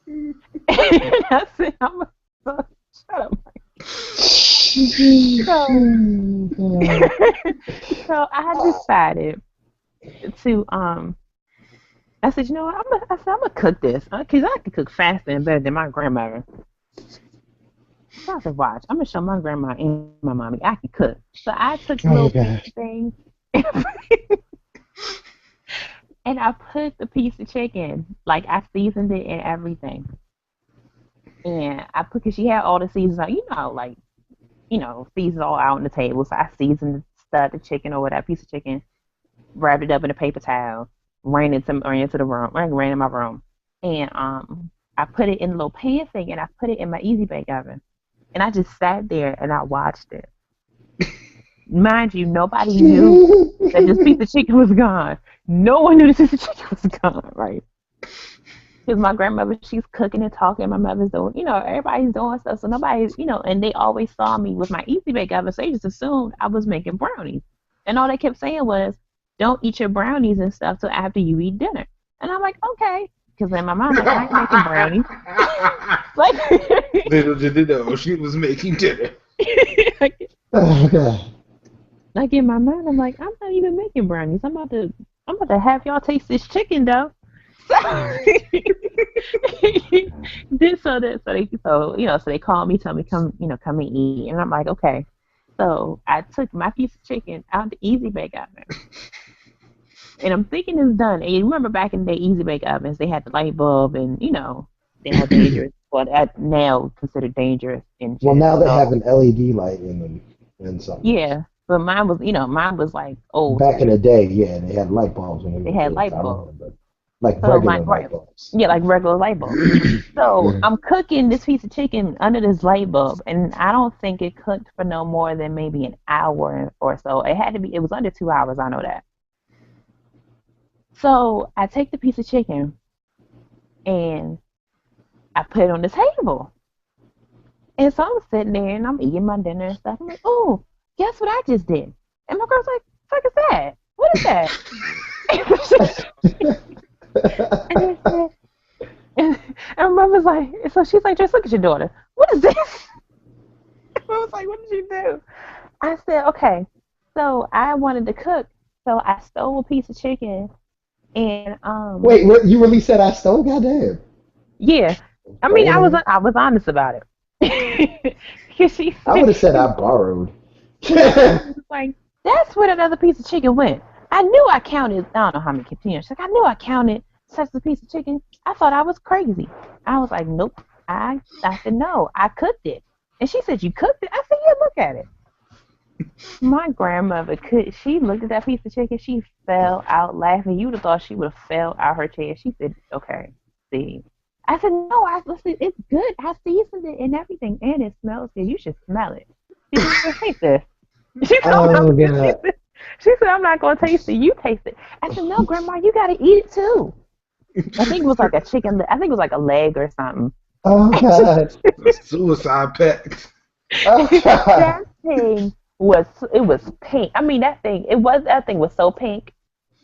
And I said, shut up, Mike. So I decided to I said, you know what, I'm gonna cook this because I can cook faster and better than my grandmother. So I said, watch, I'm gonna show my grandma and my mommy I can cook. So I took the little piece of thing and I put the piece of chicken, like I seasoned it and everything. And I put, cause she had all the seasons out, like, seasons all out on the table. So I seasoned the chicken or whatever piece of chicken, wrapped it up in a paper towel, ran into the room, ran in my room, and I put it in a little pan thing, and I put it in my Easy Bake Oven, and I just sat there and I watched it. Mind you, nobody knew that this piece of chicken was gone. No one knew this piece of chicken was gone, right? Because my grandmother, she's cooking and talking. My mother's doing, everybody's doing stuff. So nobody's, and they always saw me with my Easy Bake Oven. So they just assumed I was making brownies. And all they kept saying was, don't eat your brownies and stuff till after you eat dinner. And I'm like, okay. Because then my mom, like, I ain't making brownies. Little did they know she was making dinner. Like in my mind, I'm like, I'm not even making brownies. I'm about to have y'all taste this chicken though. So they called me, told me come and eat, and I'm like, okay. So I took my piece of chicken out the Easy Bake Oven, and I'm thinking it's done. And you remember back in the day, Easy Bake Ovens, they had the light bulb, and they had dangerous. Well, that now considered dangerous. And well, now they have an LED light in them and something. Yeah, but mine was like old. Back in the day, yeah, they had light bulbs when they had light bulbs. Like regular light bulbs. Yeah, like regular light bulbs. So I'm cooking this piece of chicken under this light bulb, and I don't think it cooked for no more than maybe an hour or so. It was under 2 hours, I know that. So I take the piece of chicken, and I put it on the table. And so I'm sitting there, and I'm eating my dinner and stuff. I'm like, oh, guess what I just did? And my girl's like, what the fuck is that? What is that? and my mom was like, so she's like, just look at your daughter. What is this? I was like, what did you do? I said, okay, so I wanted to cook, so I stole a piece of chicken, and Wait, what, you really said I stole? Goddamn. Yeah, I mean, I was honest about it. I would have said I borrowed. Like, that's where that other piece of chicken went. I knew I counted, I don't know how many containers. Like, I knew I counted such a piece of chicken. I thought I was crazy. I was like, nope. I said, no, I cooked it. And she said, you cooked it? I said, yeah, look at it. My grandmother she looked at that piece of chicken. She fell out laughing. You would have thought she would have fell out her chair. She said, okay, see. I said, no, listen, it's good. I seasoned it and everything, and it smells good. You should smell it. She said, taste this. She said, she said, I'm not going to taste it. You taste it. I said, no, Grandma, you got to eat it too. I think it was like a chicken. I think it was like a leg or something. Oh, God. Suicide pact. Oh, God. That thing was pink. I mean, that thing was so pink.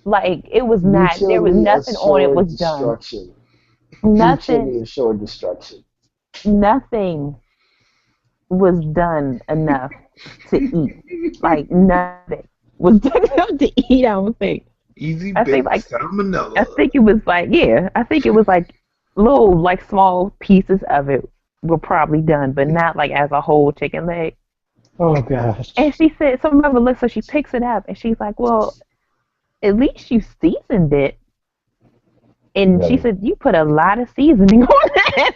Like, it was not, there was nothing on it was done. Nothing. Assured destruction. Nothing was done enough to eat. Like, nothing was done enough to eat, I don't think. Easy bake salmonella. I think it was like little, like, small pieces of it were probably done, but not like as a whole chicken leg. Oh, gosh. And she said, so remember, look, so she picks it up and she's like, well, at least you seasoned it. And she said, you put a lot of seasoning on that.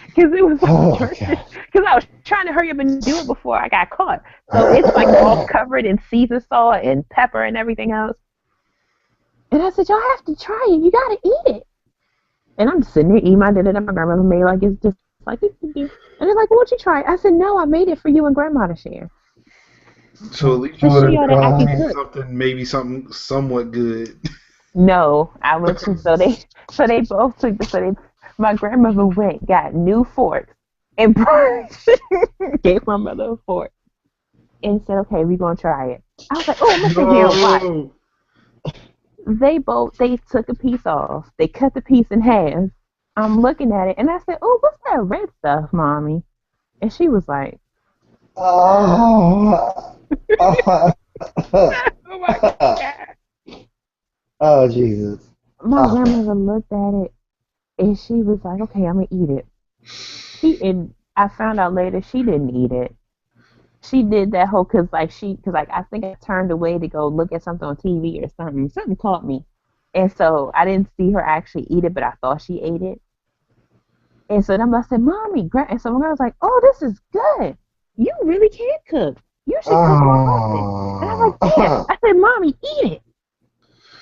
Because it was because I was trying to hurry up and do it before I got caught. So it's like all covered in Caesar sauce and pepper and everything else. And I said, y'all have to try it. You got to eat it. And I'm sitting there eating my dinner that my grandmother made. Like, it's just like, and they're like, well, what'd you try? I said, no, I made it for you and Grandma to share. So at least you Cause would she have ought to actually got cook. something, maybe something somewhat good. No, I went to so they both took my grandmother went got new forks and gave my mother a fork and said, "Okay, we're gonna try it." I was like, "Oh, I'm gonna sit here and watch." No. They took a piece off. They cut the piece in half. I'm looking at it and I said, "Oh, what's that red stuff, mommy?" And she was like, Oh, "Oh my god!" oh Jesus. My Oh, grandmother looked at it and she was like, "Okay, I'm gonna eat it." And I found out later she didn't eat it. She did that whole because I think I turned away to go look at something on TV or something. Something caught me, and so I didn't see her actually eat it, but I thought she ate it. And so then I said, "Mommy, and so my girl was like, "Oh, this is good. You really can cook. You should cook more often." And I'm like, "Yeah." oh. I said, "Mommy, eat it."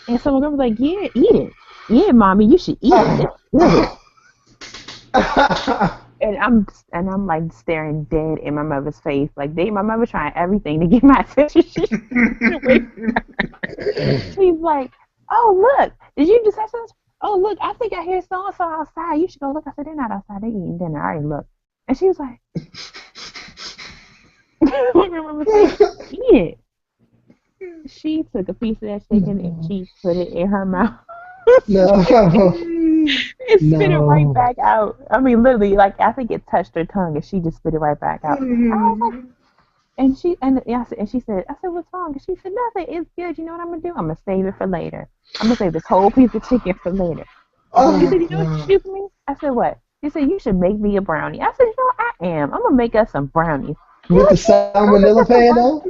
And so my girl was like, "Yeah, eat it. Yeah, mommy, you should eat it. It's good." And I'm like staring dead in my mother's face. Like my mother trying everything to get my attention. She's like, "Oh, look, did you just have some? Oh, look, I think I hear so and so outside. You should go look." I said, "They're not outside. They're eating dinner. I already looked." And she was like, "My grandma said, eat it." She took a piece of that chicken and she put it in her mouth. No, And spit it right no. back out. I mean, literally, like I think it touched her tongue, and she just spit it right back out. I was like, and she said, I said, "What's wrong?" And she said, "Nothing. It's good. You know what I'm gonna do? I'm gonna save it for later. I'm gonna save this whole piece of chicken for later." She said, Oh, "You know what you should do for me?" I said, "What?" She said, "You should make me a brownie." I said, "You know, I am. I'm gonna make us some brownies." You're with the like, "Yeah, I'll make salmonella us some pan brownies." though?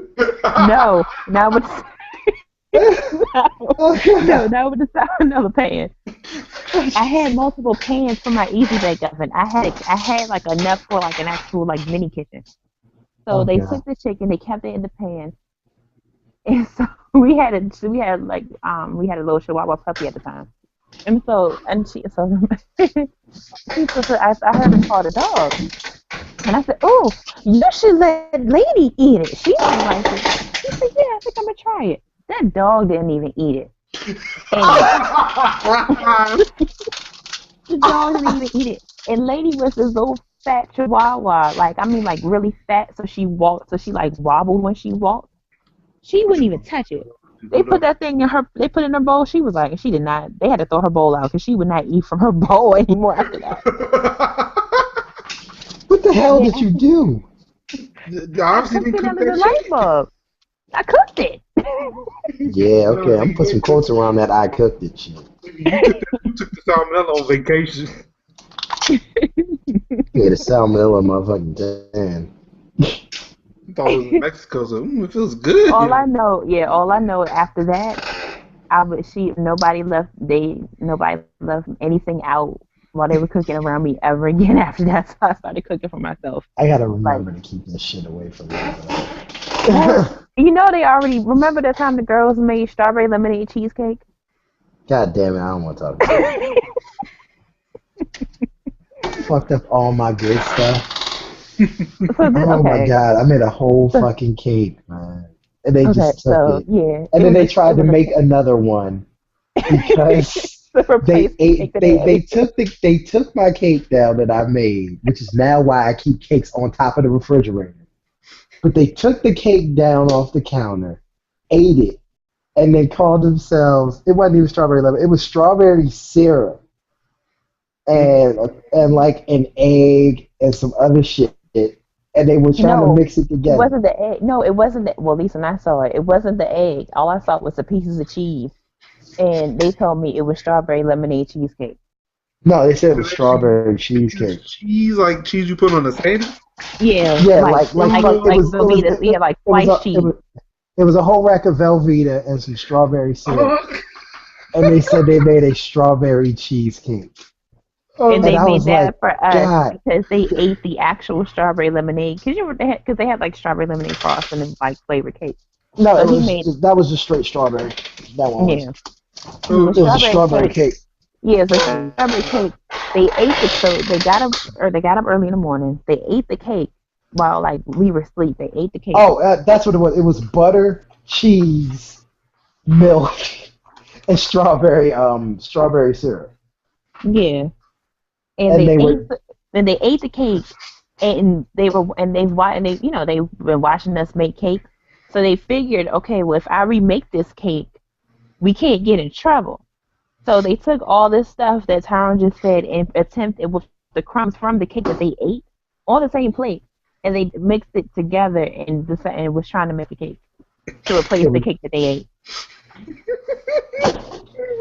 No, not with no, Oh, no, God. not with the salmonella pan. I had multiple pans for my easy bake oven. I had like enough for like an actual like mini kitchen. So Oh, they God. took the chicken, they kept it in the pan, and so we had a little Chihuahua puppy at the time, and she was I heard her call the dog, and I said, "Oh, you should let Lady eat it. She might like it." She said, "Yeah, I think I'm gonna try it." That dog didn't even eat it, and the dog didn't even eat it. And Lady was this little fat chihuahua, like I mean like really fat, so she like wobbled when she walked. She wouldn't even touch it. They put it in her bowl. She was like, and she did not. They had to throw her bowl out because she would not eat from her bowl anymore after that. What the hell did Yeah, you do? I Obviously cooked didn't it cook under the that light chicken. bulb. I cooked it. Yeah, No, okay. I'm gonna you put some didn't cook quotes it. around that I cooked it shit. You took the salmonella on vacation. Yeah, the salmonella motherfucking damn. I thought it was in Mexico, so it feels good. All I know after that, I would she nobody left anything out while they were cooking around me ever again after that. So I started cooking for myself. I gotta Like, remember to keep this shit away from me, well, though. you know they already remember the time the girls made strawberry lemonade cheesecake. God damn it, I don't want to talk about it. Fucked up all my good stuff. So Oh my okay, god, I made a whole so, fucking cake, man. And they okay, just took so it. yeah, And then they tried to make another one because the replacement cake that they ate. they took my cake down that I made, which is now why I keep cakes on top of the refrigerator. But they took the cake down off the counter, ate it, and they called themselves, it wasn't even strawberry lemon, it was strawberry syrup and like an egg and some other shit. And they were trying to No, mix it it together. wasn't the egg. No, it wasn't the. Well, at least when I saw it, it wasn't the egg. All I saw was the pieces of cheese, and they told me it was strawberry lemonade cheesecake. No, they said it was Actually, strawberry pieces cheesecake. of cheese, like cheese you put on a sandwich. Yeah, Yeah, like like fuck, like Velveeta. Yeah, like sliced cheese. it was a whole rack of Velveeta and some strawberry syrup, Oh, and they said they made a strawberry cheesecake, And and they I made was like, that for us God, because they ate the actual strawberry lemonade. Because they had like strawberry lemonade frosting and like flavored cake. no, So he made that was just straight strawberry. That one was. yeah. So the oh, It was a strawberry strawberry cake. cake. Yeah, so strawberry cake. They ate the so they got up early in the morning. They ate the cake. while like we were asleep. They ate the cake. Oh, that's what it was. It was butter, cheese, milk, and strawberry syrup. Yeah, and And they were they ate the cake, and they they've been watching us make cake, so they figured, okay, well if I remake this cake, we can't get in trouble. So they took all this stuff that Tyrone just said and attempted with the crumbs from the cake that they ate on the same plate, and they mixed it together and was trying to make a cake to replace it the was, cake that they ate.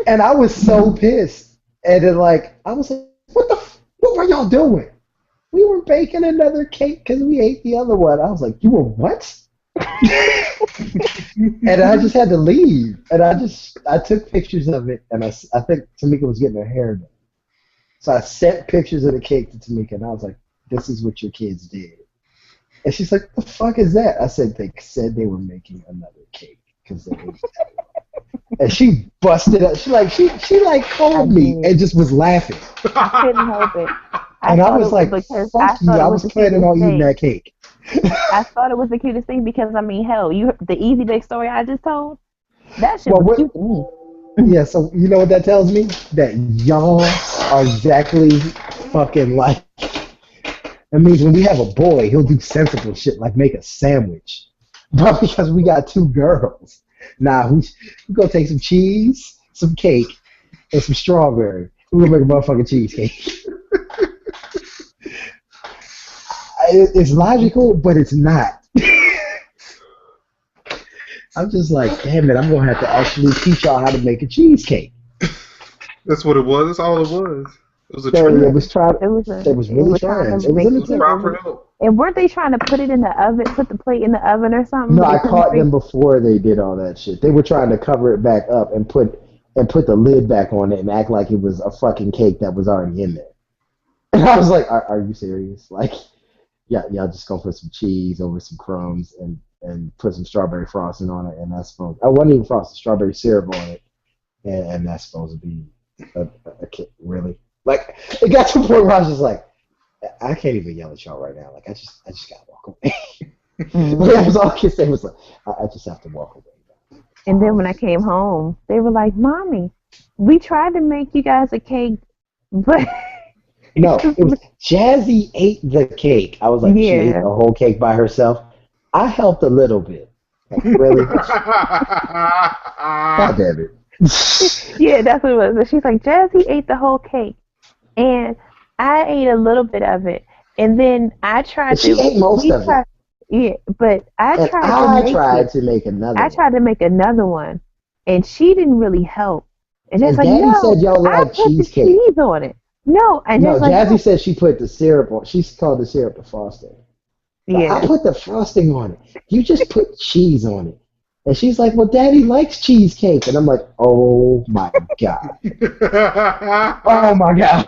and I was so pissed. And then I was like, what were y'all doing? We were baking another cake because we ate the other one. I was like, you were what? And I just had to leave. And I took pictures of it, and I think Tamika was getting her hair done. So I sent pictures of the cake to Tamika, and I was like, this is what your kids did. And she's like, the fuck is that? I said, they said they were making another cake because they ate that one. And she busted up. She called me and just was laughing. I couldn't help it. And I was like, fuck you. I was planning on eating that cake. I thought it was the cutest thing because, I mean, hell, the Easy Bake story I just told, that shit was cute to me. Yeah, so you know what that tells me? That y'all are exactly fucking like. That means when we have a boy, he'll do sensible shit like make a sandwich. But because we got two girls, we gonna take some cheese, some cake, and some strawberry. We're gonna make a motherfucking cheesecake. It's logical, but it's not. I'm just like, damn it, I'm going to have to actually teach y'all how to make a cheesecake. That's what it was. That's all it was. It was a trend. trend. It was really trying. It was proper help. And weren't they trying to put it in the oven, put the plate in the oven or something? No, I caught them before they did all that shit. They were trying to cover it back up and put the lid back on it and act like it was a fucking cake that was already in there. And I was like, are you serious? Like, yeah, y'all just gonna put some cheese over some crumbs and put some strawberry frosting on it, and that's supposed. I wasn't even frosting, strawberry syrup on it, and that's supposed to be a cake. Really? Like, it got to the point where I was just like, I can't even yell at y'all right now. Like, I just gotta walk away. That was all I could say was like, I just have to walk away. And then when I came home, they were like, "Mommy, we tried to make you guys a cake, but." No, it was Jazzy ate the cake. I was like, she ate the whole cake by herself. I helped a little bit. Like, really? God damn it. Yeah, that's what it was. She's like, Jazzy ate the whole cake, and I ate a little bit of it, and then I tried she ate most of it. Yeah, but I tried to make another. I tried to make another one, and she didn't really help. And just like, Daddy said y'all like cheesecake. Cheese on it. No, Jazzy said she put the syrup on. She called the syrup the frosting. Yeah. I put the frosting on it. You just put cheese on it. And she's like, well, Daddy likes cheesecake. And I'm like, oh, my God. Oh, my God.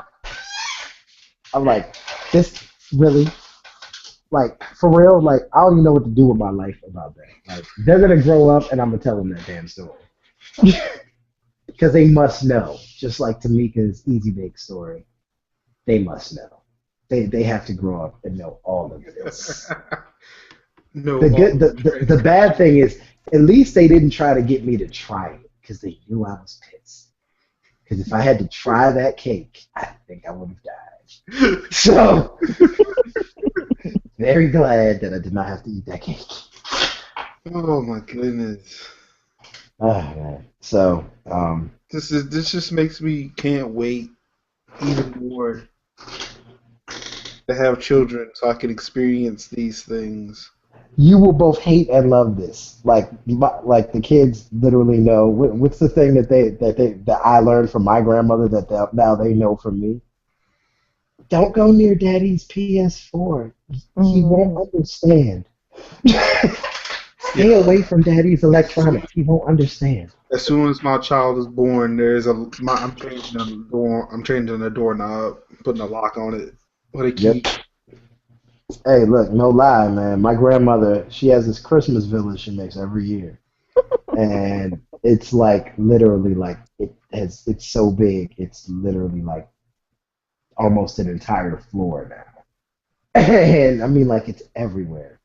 I'm like, this really? Like, for real? Like, I don't even know what to do with my life about that. Like, they're going to grow up, and I'm going to tell them that damn story. Because they must know, just like Tamika's Easy Bake story. They must know. They have to grow up and know all of this. The bad thing is, at least they didn't try to get me to try it because they knew I was pissed. Because if I had to try that cake, I think I would have died. So, very glad that I did not have to eat that cake. Oh my goodness. Oh man. So, this just makes me can't wait even more to have children so I can experience these things. You will both hate and love this. Like the kids literally know. What's the thing that I learned from my grandmother that now they know from me? Don't go near Daddy's PS4. He won't understand. Stay away from Daddy's electronics. He won't understand. As soon as my child is born, I'm changing the doorknob, putting a lock on it with a key. Yep. Hey, look, no lie, man. My grandmother, she has this Christmas village she makes every year, and it's like literally like it's so big, it's literally like almost an entire floor now. And I mean, like, it's everywhere.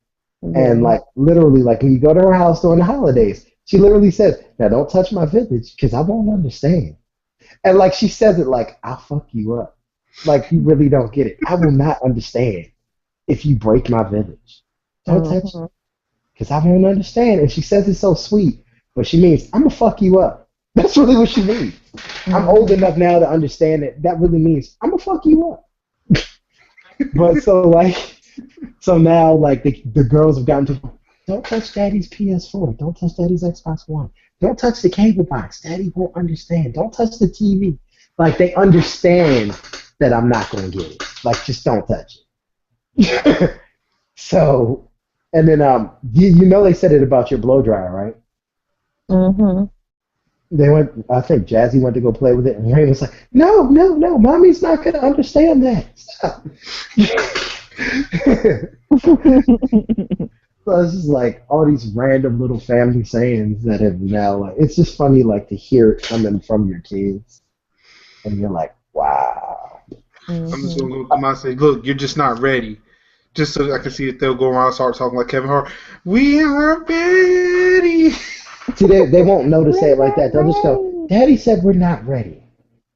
And, Yeah. like, literally, like, when you go to her house during the holidays, she literally says, now don't touch my village because I won't understand. And, like, she says it like, I'll fuck you up. Like, you really don't get it. I will not understand if you break my village. Don't touch it Hmm. because I won't understand. And she says it so sweet, but she means, I'm going to fuck you up. That's really what she means. I'm old Hmm. enough now to understand that that really means, I'm going to fuck you up. But so, like, so now, like, the girls have gotten to, don't touch daddy's PS4. Don't touch daddy's Xbox One. Don't touch the cable box. Daddy won't understand. Don't touch the TV. Like, they understand that I'm not going to get it. Like, just don't touch it. So, and then, you know they said it about your blow dryer, right? Hmm. They went, I think Jazzy went to go play with it, and Rain was like, no, no, no, mommy's not going to understand that. Stop. So it's just like all these random little family sayings that have now, like, it's just funny, like, to hear it coming from your kids, and you're like, wow. I'm just Hmm. gonna go come out and say, look, you're just not ready. Just so I can see if they'll go around and start talking like Kevin Hart. We are ready. See, they won't know to say We're it like that. not They'll just go, ready. Daddy said we're not ready.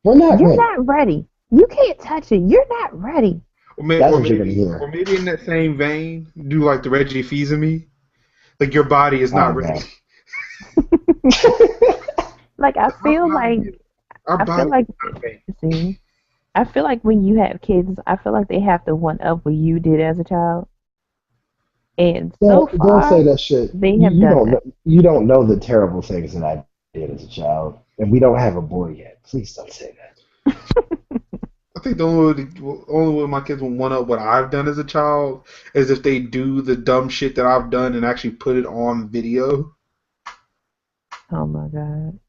We're not You're ready. not ready. You can't touch it. You're not ready. That's what you're gonna hear. Or maybe in that same vein, do like the Reggie Fils-Aimé. Like your body is Oh not ready. god. Like I Our feel body like is, our I feel body like is not ready. see, I feel like when you have kids, I feel like they have to one up what you did as a child. And so Don't say far, that shit. they You, have you done don't that. know, you don't know the terrible things that I did as a child, and we don't have a boy yet. Please don't say that. I think the only way my kids will one up what I've done as a child is if they do the dumb shit that I've done and actually put it on video. Oh my god.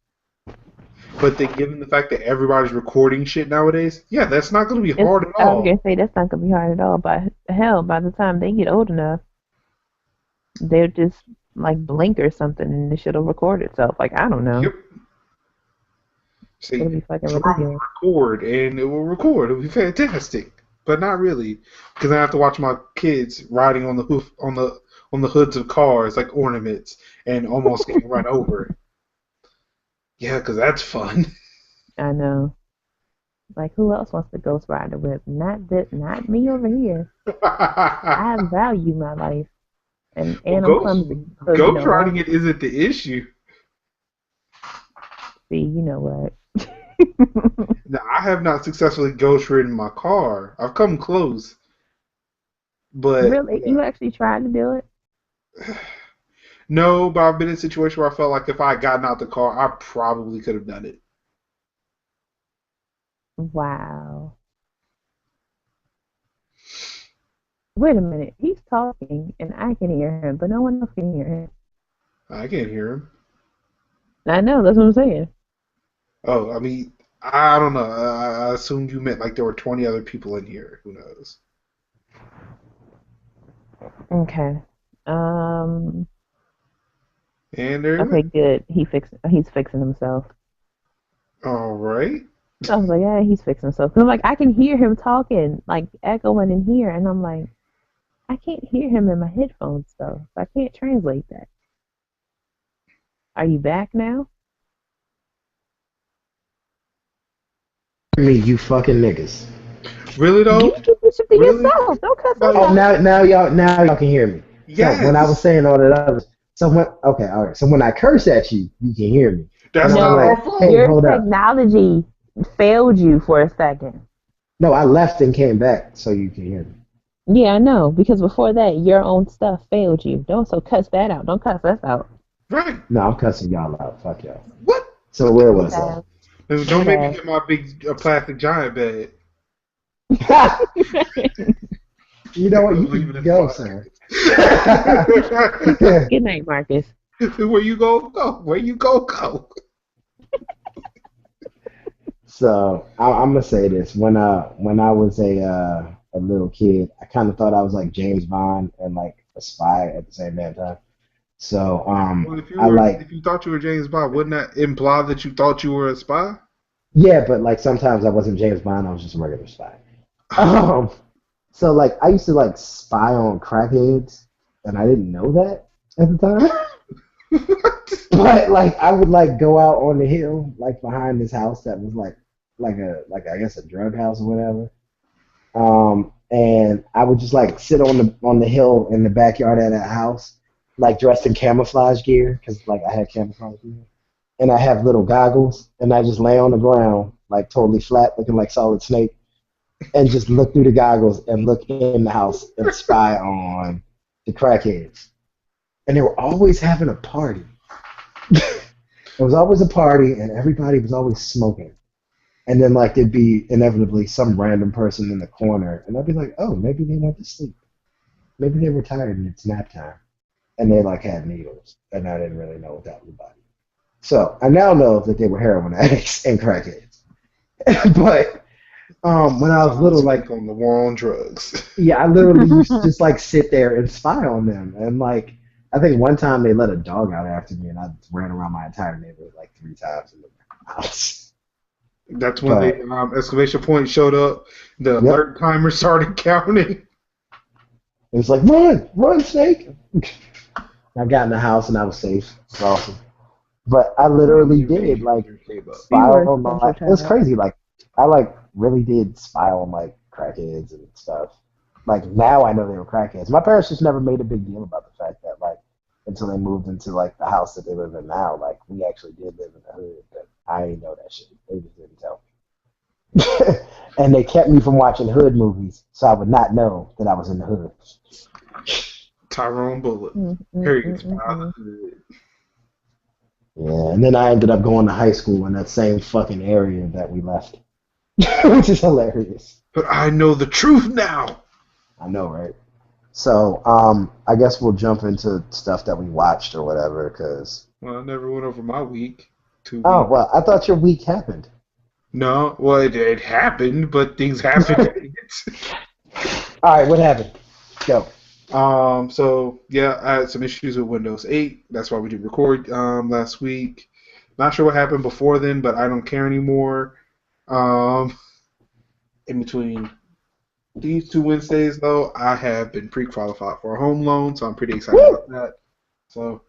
But then, given the fact that everybody's recording shit nowadays, yeah, that's not going to be It's hard at I was all. gonna say that's not gonna be hard at all. But hell, by the time they get old enough, they'll just like blink or something and the shit'll record itself. Like I don't know. Yep. It'll See, be fucking drum ridiculous. record and it will record. It'll be fantastic, but not really, because I have to watch my kids riding on the hoof on the hoods of cars like ornaments and almost getting run over. Yeah, because that's fun. I know. Like who else wants to ghost ride the whip? Not me over here. I Well, value my life, and I'm ghost clumsy. So you ghost know what? riding it isn't the issue. See, you know what? Now, I have not successfully ghost ridden my car. I've come close, but Really, you actually tried to do it? no. But I've been in a situation where I felt like if I had gotten out the car, I probably could have done it. Wow. Wait a minute. He's talking, and I can hear him, but no one else can hear him. I can't hear him. I know. That's what I'm saying. Oh, I mean, I don't know. I assumed you meant like there were 20 other people in here. Who knows? Okay. Um. And there he Okay. went. Good. He's fixing himself. All right. I was like, yeah, he's fixing himself. 'Cause I'm like, I can hear him talking, like echoing in here, and I'm like, I can't hear him in my headphones though. So I can't translate that. Are you back now? I mean, you fucking niggas. Really You though? keep this shit to Really? yourself. Don't cuss us Like, Oh, out. now y'all can hear me. So when I was yes. saying all that other, so when okay, all right. So when I curse at you, you can hear me. When That's I'm not No, our like, fault. hey, your hold up. technology failed you for a second. No, I left and came back so you can hear me. Yeah, I know. Because before that, your own stuff failed you. Don't so cuss that out. Don't cuss us out. Right. No, I'm cussing y'all out. Fuck y'all. What? So where Would was I? have. Don't Would make me have. get my big plastic giant bed. You know what? You Leave can it go, in sir. Good night, Marcus. Where you go? Where you go? So I'm gonna say this: when I was a little kid, I kind of thought I was like James Bond and like a spy at the same damn time. So Well, I like if you thought you were James Bond, wouldn't that imply that you thought you were a spy? yeah, but like sometimes I wasn't James Bond. I was just a regular spy. Um, So like I used to like spy on crackheads, and I didn't know that at the time. But like I would like go out on the hill, like behind this house that was like I guess a drug house or whatever. And I would just like sit on the hill in the backyard of that house, like dressed in camouflage gear, because like I had camouflage gear, and I have little goggles, and I just lay on the ground, like totally flat, looking like Solid Snake, and just look through the goggles and look in the house and spy on the crackheads. And they were always having a party. There was always a party, and everybody was always smoking. And then, like, there'd be inevitably some random person in the corner, and I'd be like, oh, maybe they went to sleep. Maybe they were tired and it's nap time. And they, like, had needles, and I didn't really know what that was about. So I now know that they were heroin addicts and crackheads. But when I was little, like, on the war on drugs. yeah, I literally used to just, like, sit there and spy on them. And, like, I think one time they let a dog out after me, and I ran around my entire neighborhood like 3 times in the house. That's when the exclamation point showed up. The alert timer started counting. It was like, run, Snake! I got in the house and I was safe. It was awesome. But I literally did like spy on my. It was crazy. Like I like really did spy on like crackheads and stuff. Like now I know they were crackheads. My parents just never made a big deal about the fact that like until they moved into like the house that they live in now, like we actually did live in the hood. But I didn't know that shit. They just didn't tell me. And they kept me from watching hood movies, so I would not know that I was in the hood. Tyrone Bullet. Harry gets out of the hood. Yeah, and then I ended up going to high school in that same fucking area that we left, which is hilarious. But I know the truth now. I know, right? So, I guess we'll jump into stuff that we watched or whatever, because... Well, I never went over my week. 2 weeks. Oh, well, I thought your week happened. No, well, it happened, but things happened. All right, what happened? Go. So, yeah, I had some issues with Windows 8. That's why we didn't record last week. Not sure what happened before then, but I don't care anymore. In between these 2 Wednesdays, though, I have been pre-qualified for a home loan, so I'm pretty excited about that. So,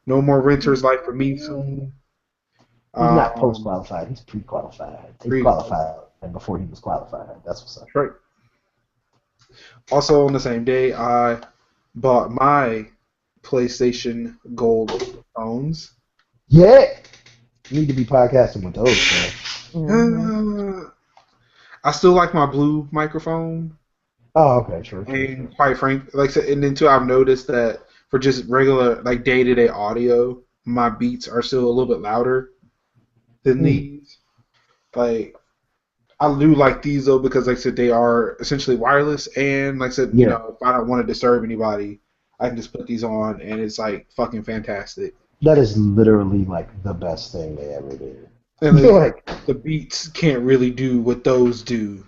no more renter's life for me soon. He's not post-qualified. He's pre-qualified. He qualified before he was qualified. That's what's up. Right. Also, on the same day, I bought my PlayStation Gold phones. Yeah! You need to be podcasting with those, man. I still like my blue microphone. Oh, okay, sure. And quite frankly, like I said, and then too, I've noticed that for just regular, like day-to-day audio, my beats are still a little bit louder than these. Like, I do like these though because, like I said, they are essentially wireless, and like I said, you know, if I don't want to disturb anybody, I can just put these on, and it's like fucking fantastic. That is literally like the best thing they ever did. And like the beats can't really do what those do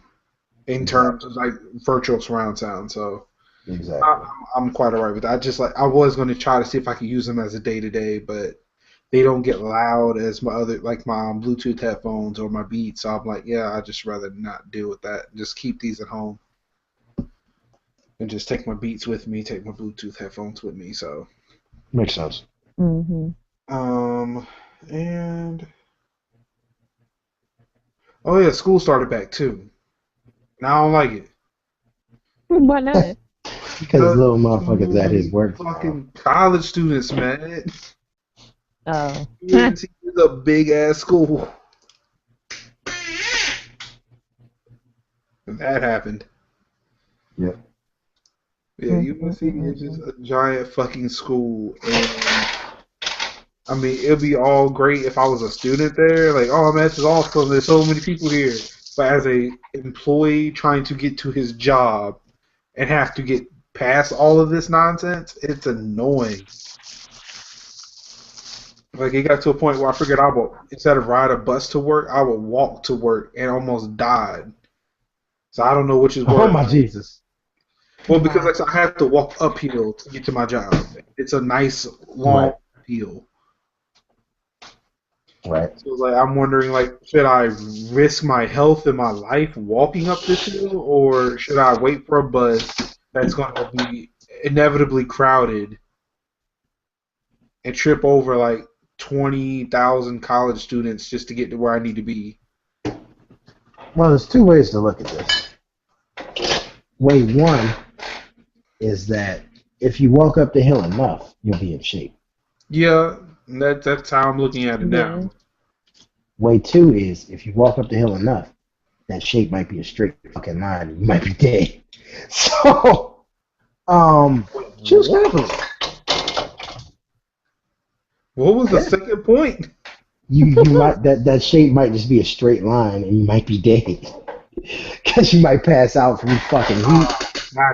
in terms of like virtual surround sound. So I'm quite alright with that. I just I was going to try to see if I could use them as a day-to-day, but they don't get loud as my other, like my Bluetooth headphones or my Beats. So I'm like, yeah, I'd just rather not deal with that. Just keep these at home and just take my Beats with me, take my Bluetooth headphones with me. So makes sense. Mm-hmm. And oh yeah, school started back too. And I don't like it. Why not? Because little motherfuckers at his work. Fucking college students, man. Oh. UNC is a big ass school. And that happened. Yeah. Yeah, UNC is just a giant fucking school, and I mean, it'd be all great if I was a student there. Like, oh man, this is awesome. There's so many people here. But as a employee trying to get to his job and have to get past all of this nonsense, it's annoying. Like, it got to a point where I figured I would, instead of ride a bus to work, I would walk to work and almost died. So I don't know which is worse. Oh my Jesus. Well, because like, I have to walk uphill to get to my job. It's a nice long hill. Right. So like I'm wondering like should I risk my health and my life walking up this hill or should I wait for a bus that's going to be inevitably crowded and trip over like 20,000 college students just to get to where I need to be? Well, there's two ways to look at this. Way one is that if you walk up the hill enough, you'll be in shape. Yeah, that's how I'm looking at it Yeah. now. Way two is if you walk up the hill enough, that shape might be a straight fucking line and you might be dead. So, choose carefully. What was the second point? You might that shape might just be a straight line and you might be dead. Because you might pass out from fucking heat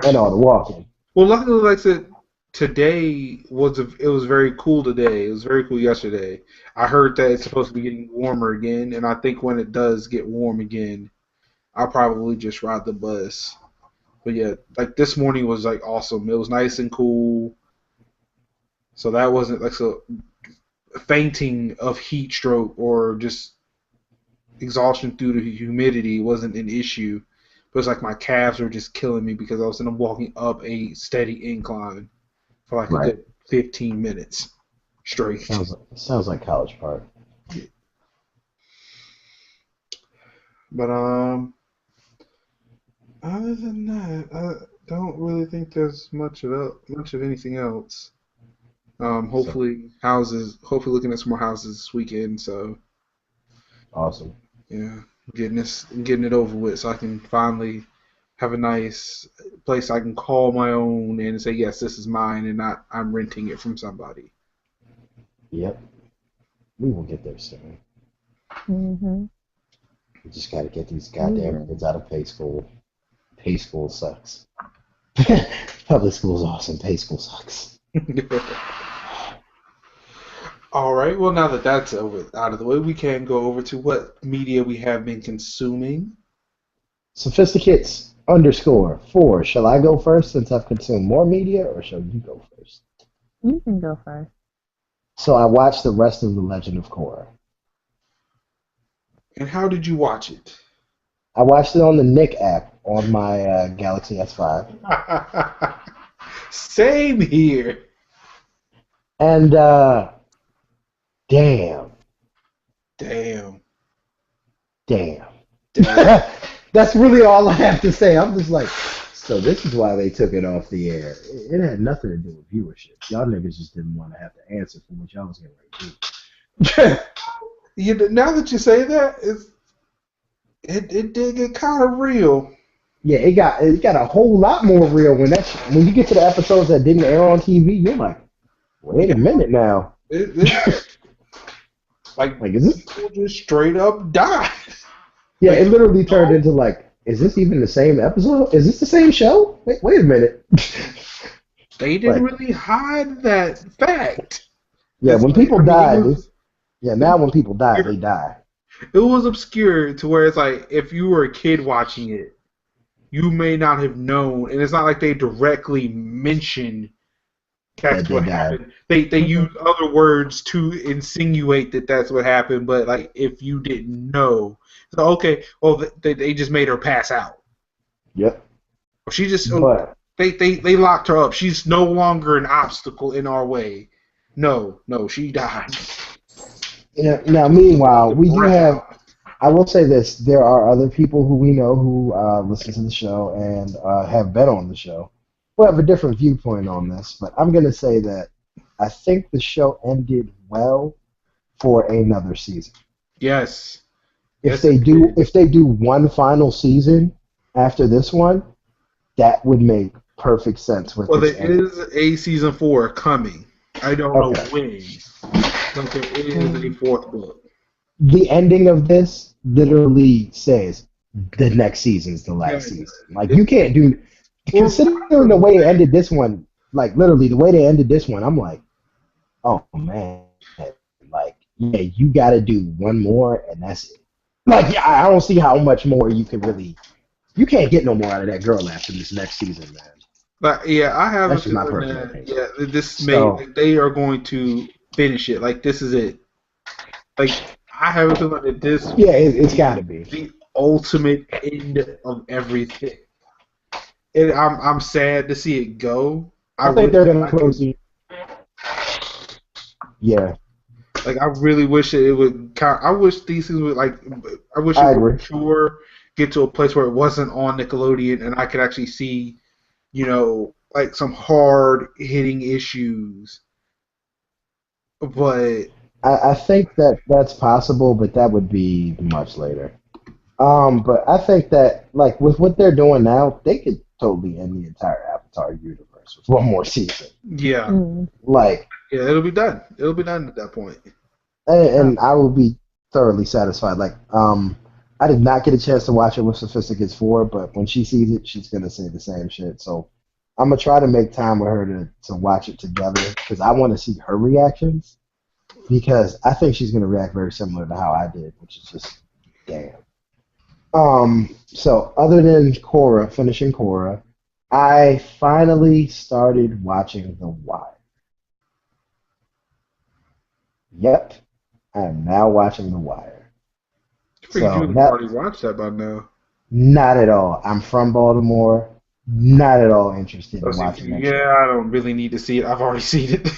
and all the walking. Well, luckily, like I said, today it was very cool today. It was very cool yesterday. I heard that it's supposed to be getting warmer again, and I think when it does get warm again, I'll probably just ride the bus. But yeah, like this morning was like awesome. It was nice and cool. So that wasn't like so fainting of heat stroke or just exhaustion due to humidity wasn't an issue. But it's like my calves were just killing me because I was walking up a steady incline for like a Right. good 15 minutes straight. Sounds like College Park. But other than that, I don't really think there's much of anything else. Hopefully looking at some more houses this weekend. So Awesome. yeah, getting it over with, so I can finally have a nice place I can call my own and say yes, this is mine, and not I'm renting it from somebody. Yep. We will get there soon. Mhm. We just got to get these goddamn kids out of pay school. Pay school sucks. Public school is awesome. Pay school sucks. All right. Well, now that that's out of the way, we can go over to what media we have been consuming. Sophisticates_4. Shall I go first since I've consumed more media, or shall you go first? You can go first. So I watched the rest of The Legend of Korra. And how did you watch it? I watched it on the Nick app on my Galaxy S5. Same here. And damn. That's really all I have to say. I'm just like, so this is why they took it off the air. It had nothing to do with viewership. Y'all niggas just didn't want to have to answer for what y'all was getting ready to do. Now that you say that, it did get kind of real. Yeah, it got a whole lot more real when you get to the episodes that didn't air on TV. You're like, wait a minute now. Like is this? People just straight up died. Yeah, it literally turned into like, is this even the same episode? Is this the same show? Wait a minute. They didn't really hide that fact. Yeah, when people die, now when people die, they die. It was obscure to where it's like, if you were a kid watching it, you may not have known, and it's not like they directly mention that's what happened. They use other words to insinuate that that's what happened, but like if you didn't know, so okay, well they just made her pass out. Yep. She just they locked her up. She's no longer an obstacle in our way. No, she died. Yeah. Now, meanwhile, we do have. I will say this: there are other people who we know who listen to the show and have been on the show. We'll have a different viewpoint on this, but I'm going to say that I think the show ended well for another season. Yes. If they do one final season after this one, that would make perfect sense. With there is a season 4 coming. I don't know when, but there is a 4th book. The ending of this literally says the next season's the last season. Like you can't do. Considering the way it ended this one, like literally the way they ended this one, I'm like, oh man, like yeah, you got to do one more and that's it. Like yeah, I don't see how much more you can really. You can't get no more out of that girl after this next season, man. But yeah, I have a feeling that they are going to finish it. Like this is it. Like I have a feeling that this Yeah, it's got to be. the ultimate end of everything. And I'm sad to see it go. I I think wish they're gonna I could. close it. Yeah, Like I really wish it would. I wish these things would like. I wish it I would agree. mature, get to a place where it wasn't on Nickelodeon, and I could actually see, like some hard hitting issues. But I think that that's possible, but that would be much later. But I think that like with what they're doing now, they could totally end the entire Avatar universe with one more season. yeah, Mm. Like, yeah, it'll be done. It'll be done at that point. and I will be thoroughly satisfied. Like, I did not get a chance to watch it with Sophisticates 4, but when she sees it, she's gonna say the same shit. So I'm gonna try to make time with her to watch it together because I want to see her reactions because I think she's gonna react very similar to how I did, which is just damn. So other than Korra, finishing Korra, I finally started watching The Wire. Yep, I am now watching The Wire. I figured you So would have that already watched that by now. not at all. I'm from Baltimore. Not at all interested So in see, watching that show. yeah, I don't really need to see it. I've already seen it.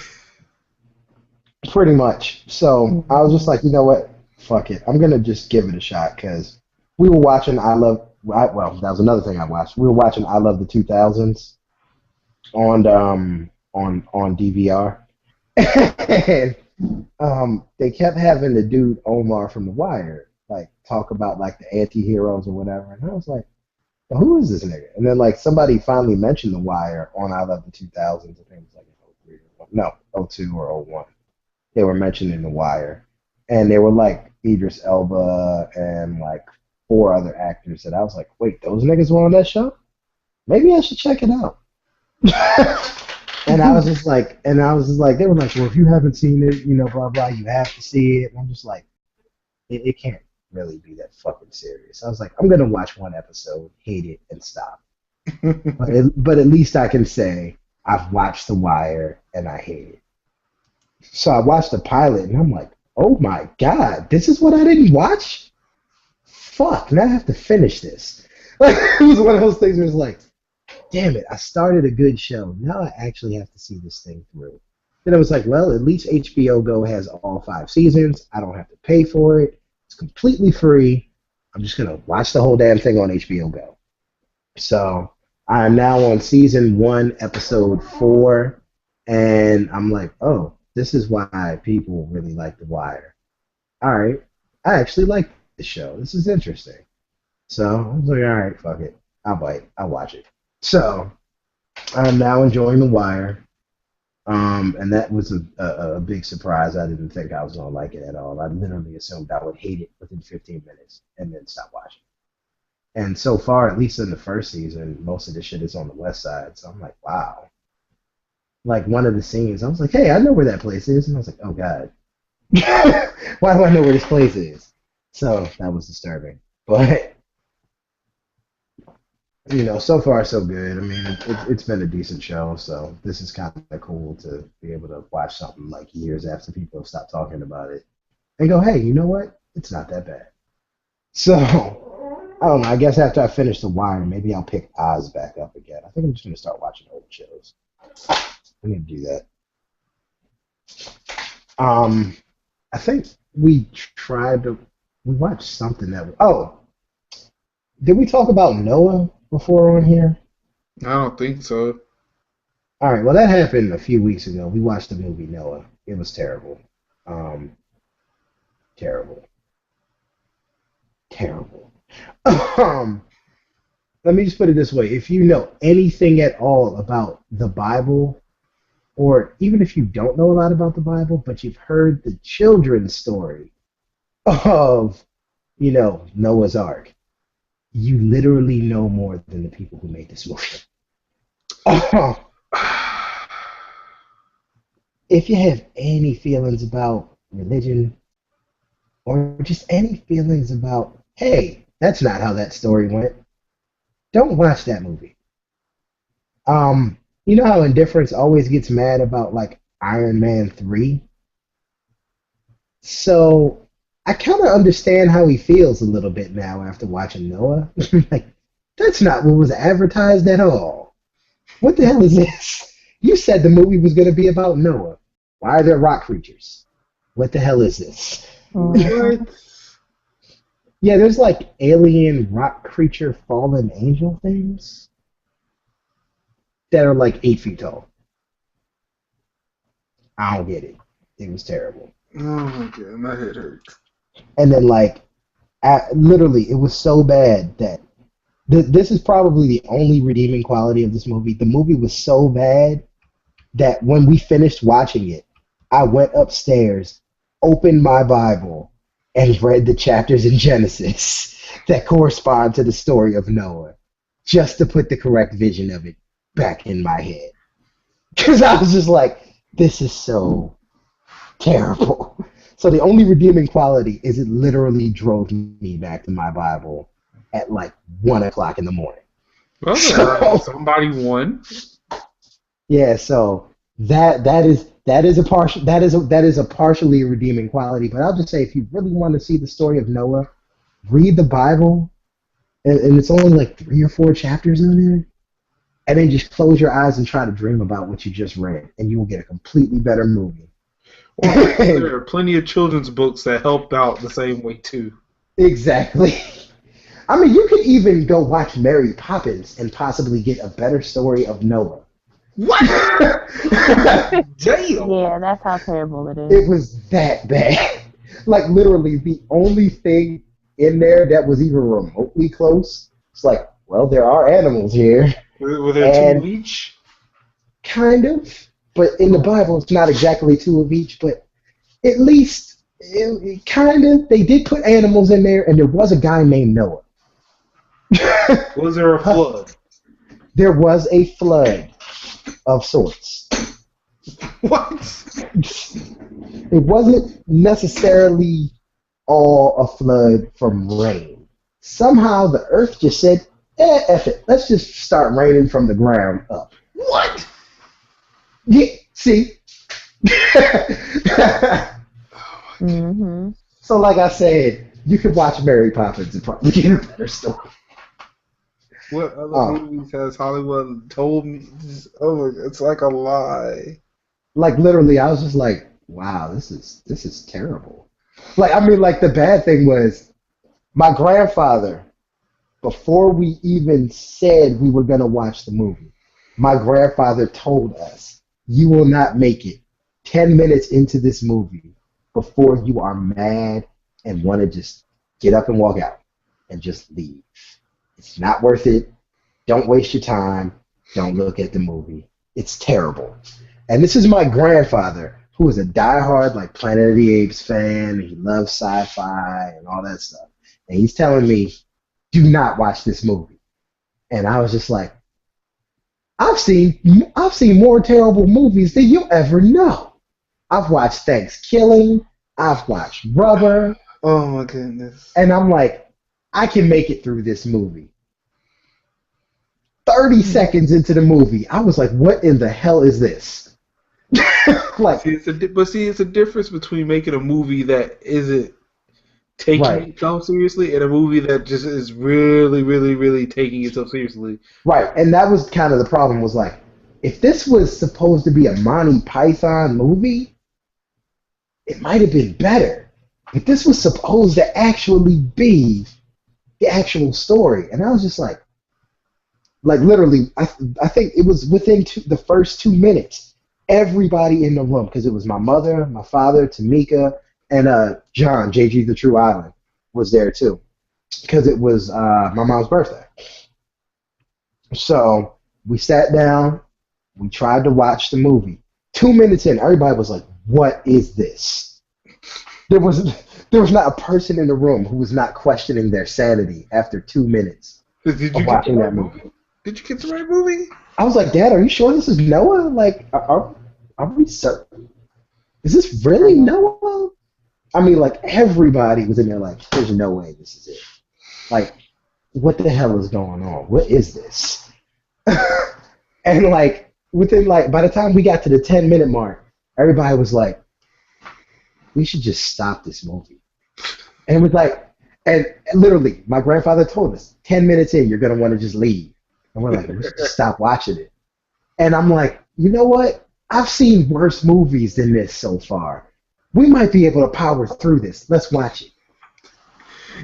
Pretty much. So I was just Mhm. like, you know what? Fuck it. I'm gonna just give it a shot because we were watching Well, that was another thing I watched. We were watching I Love the 2000s on DVR. And they kept having the dude Omar from The Wire like talk about like the anti-heroes or whatever, and I was like, well, who is this nigga? And then like somebody finally mentioned The Wire on I Love the 2000s. I think it was like in '03 or no, '02 or '01. They were mentioning The Wire, and they were like Idris Elba and like four other actors that I was like, wait, those niggas were on that show? Maybe I should check it out. And they were like, well, if you haven't seen it, blah blah, you have to see it. And I'm just like, it can't really be that fucking serious. I was like, I'm gonna watch one episode, hate it, and stop. But at least I can say I've watched The Wire and I hate it. So I watched the pilot and I'm like, oh my god, this is what I didn't watch? Fuck, now I have to finish this. Like it was one of those things where it's like, damn it, I started a good show. Now I actually have to see this thing through. Then I was like, well, at least HBO Go has all 5 seasons. I don't have to pay for it. It's completely free. I'm just gonna watch the whole damn thing on HBO Go. So I'm now on season 1, episode 4, and I'm like, oh, this is why people really like The Wire. All right, I actually like the show. This is interesting. So I was like, all right, fuck it. I'll bite. I'll watch it. So I'm now enjoying The Wire. And that was a big surprise. I didn't think I was gonna like it at all. I literally assumed I would hate it within 15 minutes and then stop watching. And so far, at least in the first season, most of the shit is on the west side. So I'm like, wow. Like one of the scenes, I was like, hey, I know where that place is. And I was like, oh god. Why do I know where this place is? So that was disturbing. But so far so good. I mean, it's been a decent show, so this is kind of cool to be able to watch something like years after people have stopped talking about it and go, hey, you know what? It's not that bad. So, I don't know. I guess after I finish The Wire, maybe I'll pick Oz back up again. I think I'm just going to start watching old shows. I'm going to do that. I think we watched something did we talk about Noah before on here? I don't think so. All right, well, that happened a few weeks ago. We watched the movie Noah. It was terrible. Um, terrible. Terrible. Um, Let me just put it this way. If you know anything at all about the Bible, or even if you don't know a lot about the Bible, but you've heard the children's story of, Noah's Ark, you literally know more than the people who made this movie. If you have any feelings about religion or just any feelings about, hey, that's not how that story went, don't watch that movie. You know how indifference always gets mad about like Iron Man 3? So I kind of understand how he feels a little bit now after watching Noah. Like, that's not what was advertised at all. What the hell is this? You said the movie was going to be about Noah. Why are there rock creatures? What the hell is this? What? Yeah, there's like alien rock creature fallen angel things that are like 8 feet tall. I don't get it. It was terrible. Oh my god, my head hurts. And then like, literally, it was so bad that this is probably the only redeeming quality of this movie. The movie was so bad that when we finished watching it, I went upstairs, opened my Bible, and read the chapters in Genesis that correspond to the story of Noah, just to put the correct vision of it back in my head. Because I was just like, this is so terrible. So the only redeeming quality is it literally drove me back to my Bible at like 1 o'clock in the morning. Well, somebody won. Yeah, so that is a partially redeeming quality. But I'll just say, if you really want to see the story of Noah, read the Bible, and it's only like 3 or 4 chapters in there, and then just close your eyes and try to dream about what you just read, and you will get a completely better movie. Well, there are plenty of children's books that helped out the same way too. Exactly. I mean, you could even go watch Mary Poppins and possibly get a better story of Noah. What? Damn. Yeah, that's how terrible it is. It was that bad. Like, literally, the only thing in there that was even remotely close, it's like, well, there are animals here. Were there 2 of each? Kind of. But in the Bible, it's not exactly 2 of each, but at least, it kind of, they did put animals in there, and there was a guy named Noah. Was there a flood? There was a flood of sorts. What? It wasn't necessarily all a flood from rain. Somehow the earth just said, F it, let's just start raining from the ground up. What? Yeah, see? Mm-hmm. So like I said, you could watch Mary Poppins and probably get a better story. What other movies has Hollywood told me? Oh, it's like a lie. Like, literally, I was just like, wow, this is terrible. Like, I mean, like, the bad thing was, my grandfather, before we even said we were going to watch the movie, my grandfather told us, you will not make it 10 minutes into this movie before you are mad and want to just get up and walk out and just leave. It's not worth it. Don't waste your time. Don't look at the movie. It's terrible. And this is my grandfather, who is a diehard like Planet of the Apes fan. He loves sci-fi and all that stuff. And he's telling me, do not watch this movie. And I was just like, I've seen more terrible movies than you'll ever know. I've watched Thanksgiving. I've watched Rubber. Oh my goodness. And I'm like, I can make it through this movie. 30 seconds into the movie, I was like, what in the hell is this? Like, it's a difference between making a movie that isn't taking itself seriously and a movie that just is really, really, really taking itself seriously. Right, and that was kind of the problem, was like, if this was supposed to be a Monty Python movie, it might have been better. But this was supposed to actually be the actual story. And I was just like literally, I think it was within the first 2 minutes, everybody in the room, because it was my mother, my father, Tamika, and John, JG the True Island, was there too, because it was my mom's birthday. So we sat down, we tried to watch the movie. 2 minutes in, everybody was like, what is this? There was not a person in the room who was not questioning their sanity after 2 minutes of watching that movie. Did you get the right movie? I was like, Dad, are you sure this is Noah? Like, are we certain? Is this really Noah? I mean, like, everybody was in there like, there's no way this is it. Like, what the hell is going on? What is this? And, like, within, like, by the time we got to the 10-minute mark, everybody was like, we should just stop this movie. And it was like, and literally, my grandfather told us, 10 minutes in, you're going to want to just leave. And we're like, we should just stop watching it. And I'm like, you know what? I've seen worse movies than this so far. We might be able to power through this. Let's watch it.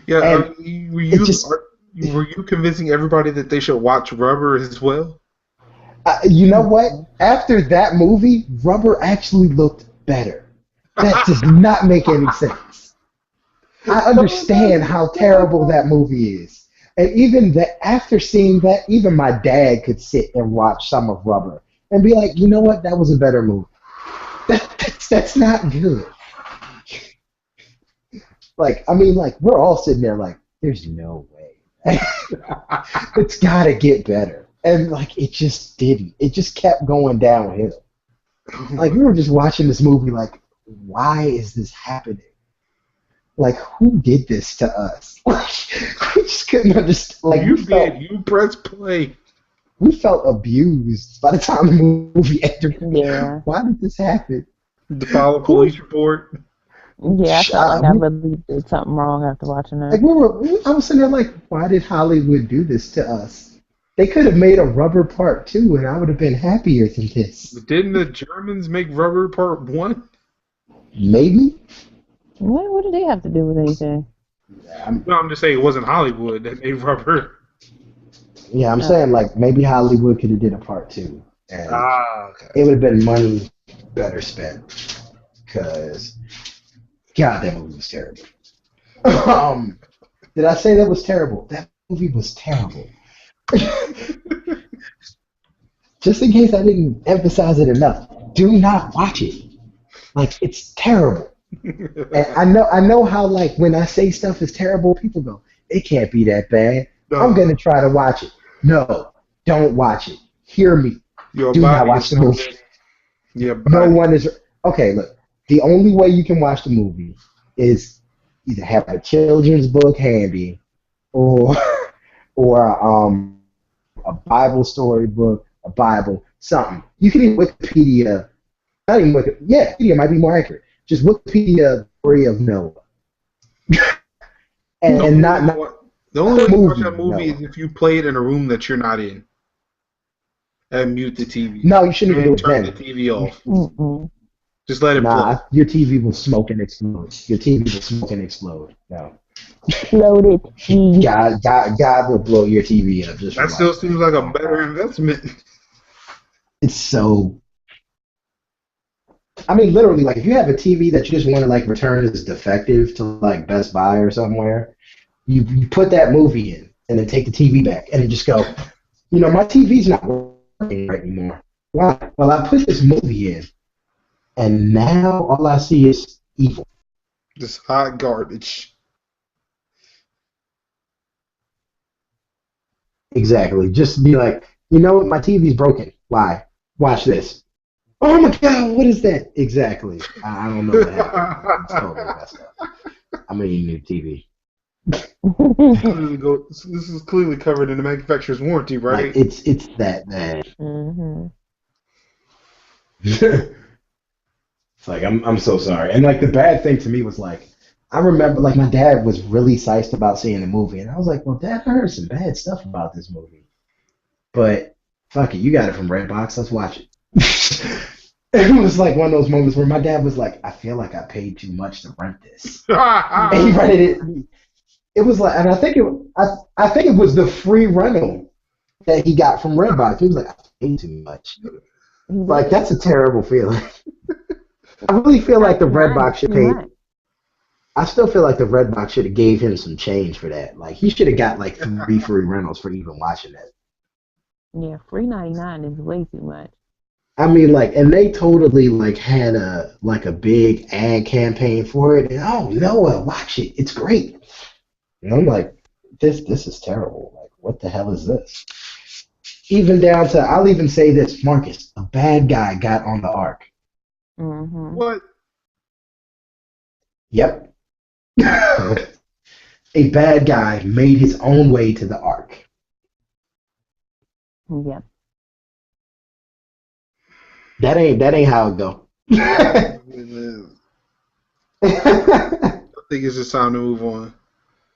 Yeah, And were you convincing everybody that they should watch Rubber as well? you know what? After that movie, Rubber actually looked better. That does not make any sense. I understand how terrible that movie is. And even that, after seeing that, even my dad could sit and watch some of Rubber and be like, you know what? That was a better movie. That's not good. Like, I mean, like, we're all sitting there like, there's no way. It's got to get better. And, like, it just didn't. It just kept going downhill. Like, we were just watching this movie like, why is this happening? Like, who did this to us? Like, we just couldn't understand. Like, You press play. We felt abused by the time the movie ended. Yeah. Why did this happen? To file a police report. Yeah, I felt like I really did something wrong after watching that. Like I was sitting there like, why did Hollywood do this to us? They could have made a Rubber Part 2 and I would have been happier than this. Didn't the Germans make Rubber Part 1? Maybe. What do they have to do with anything? No, I'm just saying it wasn't Hollywood that made Rubber. Yeah, I'm saying like maybe Hollywood could have did a Part 2. And okay. it would have been money better spent. Because, God, that movie was terrible. Did I say that was terrible? That movie was terrible. Just in case I didn't emphasize it enough, do not watch it. Like, it's terrible. And I know how, like, when I say stuff is terrible, people go, it can't be that bad. No. I'm going to try to watch it. No, don't watch it. Hear me. Your Do not watch the movie. No one is... Okay, look. The only way you can watch the movie is either have a children's book handy or a Bible story book, a Bible, something. You can even Wikipedia. Not even Wikipedia. Wikipedia might be more accurate. Just Wikipedia story of Noah. and not the only way to watch that Noah. movie is if you play it in a room that you're not in. And mute the TV. No, you shouldn't even do it turn then. the TV off. Mm-mm. Just let it play. Your TV will smoke and explode. Your TV will smoke and explode. No. Loaded. God will blow your TV up. Just that still seems like a better investment. It's so... I mean, literally, like, if you have a TV that you just want to, like, return as defective to, like, Best Buy or somewhere, you put that movie in and then take the TV back and then just go, you know, my TV's not working right anymore. Why? Well, I put this movie in, and now all I see is evil. Just hot garbage. Exactly. Just be like, you know what? My TV's broken. Why? Watch this. Oh my God! What is that? Exactly. I don't know what happened. It's totally messed up. I'm gonna need a new TV. This is clearly covered in the manufacturer's warranty, right? Like, it's that bad. Mm-hmm. It's like I'm so sorry. And like the bad thing to me was like I remember like my dad was really psyched about seeing the movie, and I was like, well, Dad, I heard some bad stuff about this movie, but fuck it, you got it from Redbox. Let's watch it. It was like one of those moments where my dad was like, I feel like I paid too much to rent this. And he rented it. It was like, and I think it was the free rental that he got from Redbox. He was like, I paid too much. Like, that's a terrible feeling. I really feel like the Redbox should pay. I still feel like the Redbox should have gave him some change for that. Like, he should have got like 3 free rentals for even watching that. Yeah, $3.99 is way too much. I mean, like, and they totally like had a big ad campaign for it. And oh, Noah, watch it, it's great. And I'm like, this is terrible. Like, what the hell is this? Even down to, I'll even say this, Marcus, a bad guy got on the ark. Mm-hmm. What? Yep. A bad guy made his own way to the ark. Yep. That ain't how it go. It think it's just time to move on.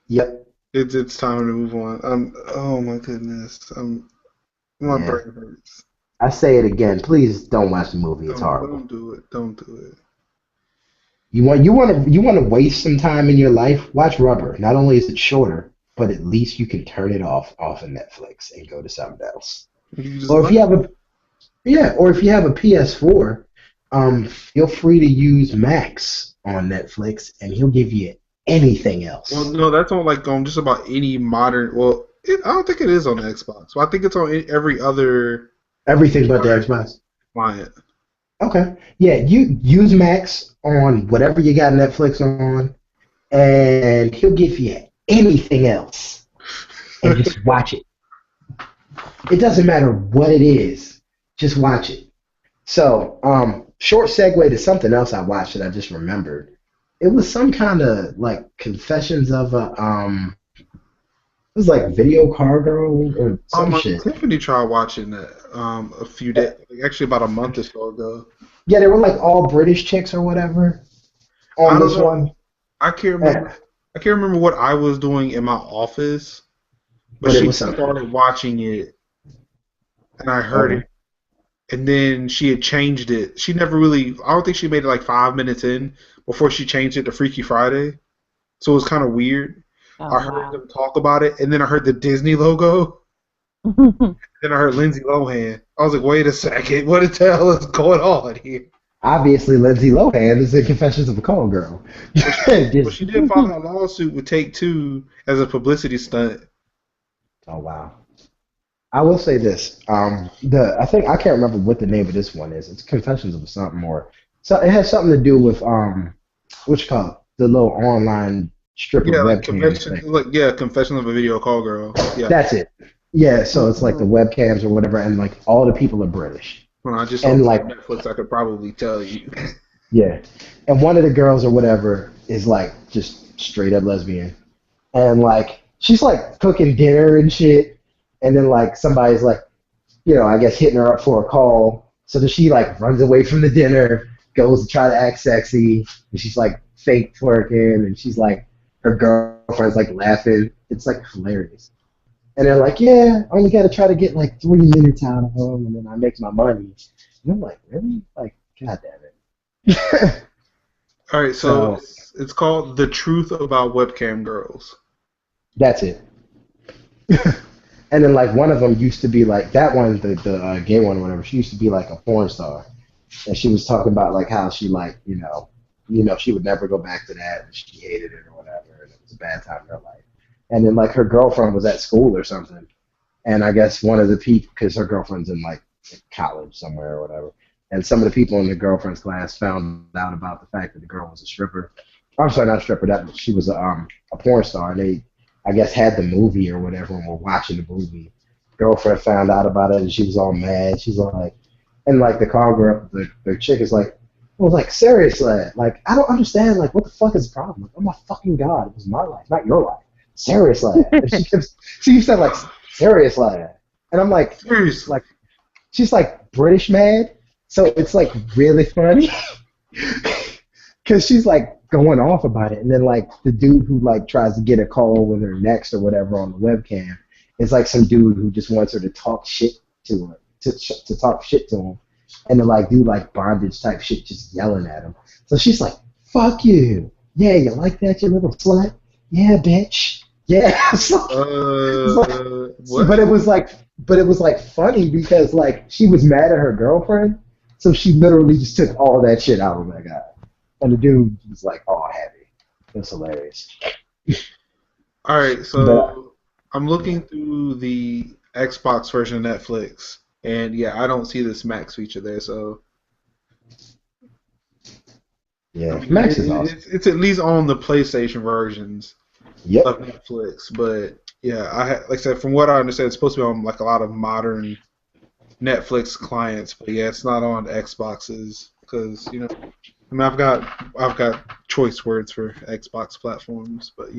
Yep. It's time to move on. Oh my goodness. My Yeah. brain hurts. I say it again. Please don't watch the movie. It's horrible. Don't do it. Don't do it. You want to waste some time in your life? Watch Rubber. Not only is it shorter, but at least you can turn it off of Netflix and go to something else. You just Or if you have a PS4, feel free to use Max on Netflix, and he'll give you anything else. Well, no, that's on like on just about any modern. Well, I don't think it is on the Xbox. Well, I think it's on every other Everything but the Xbox. client. Okay. Yeah, you use Max on whatever you got Netflix on, and he'll give you anything else, and just watch it. It doesn't matter what it is, just watch it. So, short segue to something else I watched that I just remembered. It was some kind of like confessions of a it was like Video Car Girl or some shit. Tiffany tried watching that a few days, actually about a month or so ago. Yeah, they were like all British chicks or whatever I on don't this know. one. I can't remember. I can't remember what I was doing in my office, but But it she was something. started watching it, and I heard Okay. it. And then she had changed it. She never really. I don't think she made it like 5 minutes in before she changed it to Freaky Friday. So it was kind of weird. Oh, I heard them talk about it, and then I heard the Disney logo. wow. Then I heard Lindsay Lohan. I was like, wait a second, what the hell is going on here? Obviously, Lindsay Lohan is in Confessions of a Call Girl. Well, she did file a lawsuit with Take-Two as a publicity stunt. Oh wow. I will say this. I think I can't remember what the name of this one is. It's Confessions of something more. So it has something to do with what you call it? The little online stripper Yeah, like webcam thing. Confession of a Video Call Girl. Yeah. That's it. Yeah, so it's like the webcams or whatever, and like all the people are British. Well, I just And saw like Netflix. I could probably tell you. yeah, and one of the girls or whatever is like just straight up lesbian, and like she's like cooking dinner and shit, and then like somebody's like, I guess hitting her up for a call, so then she like runs away from the dinner, goes to try to act sexy, and she's like fake twerking, and she's like her girlfriend's like laughing. It's like hilarious. And they're like, yeah, I only got to try to get like 3 minutes out of them, and then I make my money. And I'm like, really? Like, God damn it. All right, so it's called The Truth About Webcam Girls. That's it. And then like one of them used to be like that one, the gay one or whatever. She used to be like a porn star, and she was talking about like how she like she would never go back to that, and she hated it or whatever, and it was a bad time in her life. And then like her girlfriend was at school or something, and I guess one of the people, because her girlfriend's in like college somewhere or whatever, and some of the people in the girlfriend's class found out about the fact that the girl was a stripper. I'm sorry, not a stripper. That she was a porn star. And they, I guess, had the movie or whatever, and were watching the movie. Girlfriend found out about it, and she was all mad. She's like, and like the call girl, the chick is like, well, like seriously, like I don't understand, like what the fuck is the problem? Like, oh my fucking god, it was my life, not your life. Seriously, and she said like seriously, and I'm like, Seriously. like she's like British mad, so it's like really funny because she's like going off about it, and then like the dude who like tries to get a call with her next or whatever on the webcam is like some dude who just wants her to talk shit to her, to talk shit to him, and to like do like bondage type shit, just yelling at him. So she's like, "Fuck you, yeah, you like that, you little slut, yeah, bitch." Yeah, What? but it was like funny because like she was mad at her girlfriend, so she literally just took all that shit out of that guy, and the dude was like all happy. It was hilarious. All right, so I'm looking through the Xbox version of Netflix, and yeah, I don't see this Max feature there. So Yeah, I mean, Max is awesome. it's at least on the PlayStation versions Yep. of Netflix, but yeah, like I said, from what I understand, it's supposed to be on like a lot of modern Netflix clients, but yeah, it's not on Xboxes because I mean, I've got choice words for Xbox platforms, but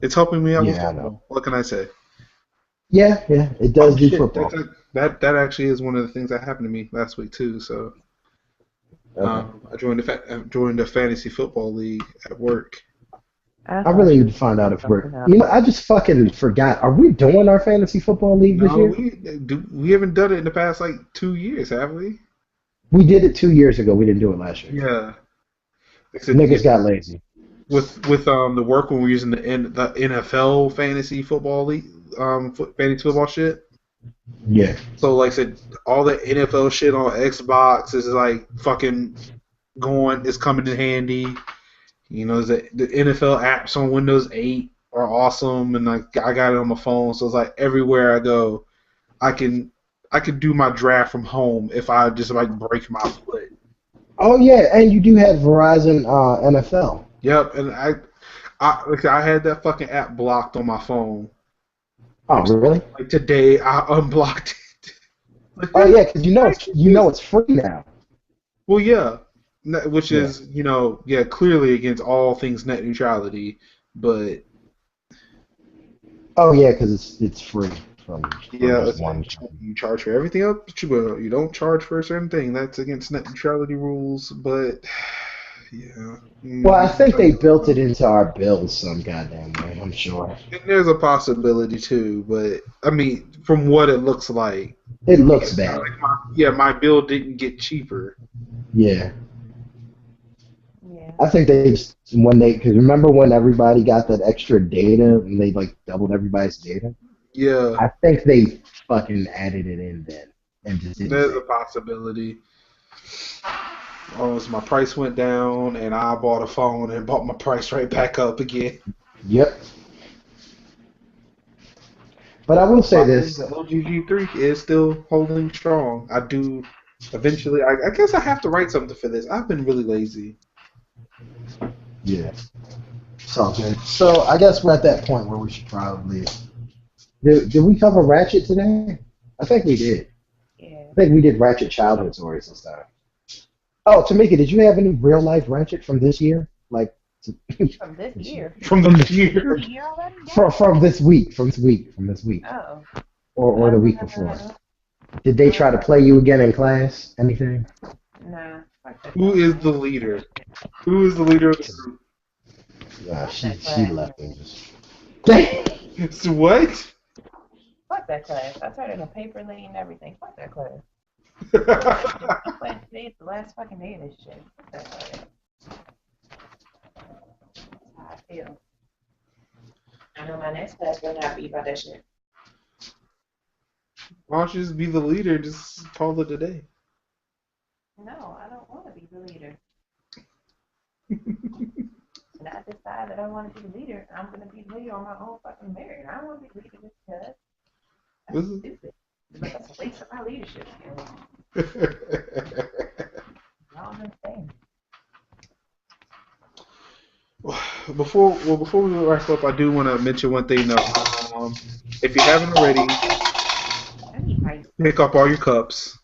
it's helping me out with Yeah, I football. know. What can I say? Yeah, it does do Shit, football. that actually is one of the things that happened to me last week too. So Okay. I joined the fantasy football league at work. I really need to find out if we're. You know, I just fucking forgot. Are we doing our fantasy football league this year? We haven't done it in the past like 2 years, have we? We did it 2 years ago. We didn't do it last year. Yeah. Niggas got lazy. With the work when we're using the NFL fantasy football league, fantasy football shit. Yeah. So like I said, all the NFL shit on Xbox is like fucking going. It's coming in handy. You know, the NFL apps on Windows 8 are awesome, and I got it on my phone. So it's like everywhere I go, I can do my draft from home if I just like break my foot. Oh yeah, and you do have Verizon NFL. Yep, and I had that fucking app blocked on my phone. Oh really? Like today, I unblocked it. Like, oh yeah, because you know it's free now. Well, yeah, which is clearly against all things net neutrality, but. Oh yeah, because it's free. From one. You charge for everything else, but you don't charge for a certain thing. That's against net neutrality rules, but yeah. Well, I think they built it into our bills some goddamn way, I'm sure. And there's a possibility too, but I mean, from what it looks like. It looks bad. Like my bill didn't get cheaper. Yeah. I think because remember when everybody got that extra data and they like doubled everybody's data? Yeah. I think they fucking added it in then and just didn't. There's a possibility. So my price went down, and I bought a phone and bought my price right back up again. Yep. But I will say this: the LG G3 is still holding strong. I do. Eventually, I guess I have to write something for this. I've been really lazy. Yeah. So good. So I guess we're at that point where we should probably. Did we cover Ratchet today? I think we did. Yeah. I think we did Ratchet childhood stories and stuff. Oh, Tamika, did you have any real life Ratchet from this year? Like from this year? From this year? From this week. From this week. Oh. Or the week before. Did they try to play you again in class? Anything? Nah. Who is the leader? Who is the leader of the group? She left me. So what? Fuck that class. I turned in a paper lane and everything. Fuck that class. Today's the last fucking day of this shit. Fuck that class. That's how I feel. I know my next class will not be about that shit. Why don't you just be the leader and just call it a day? No, I don't want to be the leader. And I decide that I want to be the leader. I'm going to be the leader on my own fucking merit. I don't want to be the leader just because. That's stupid. That's a waste of my leadership skills. I don't understand. Before we wrap up, I do want to mention one thing though. If you haven't already, pick up all your cups.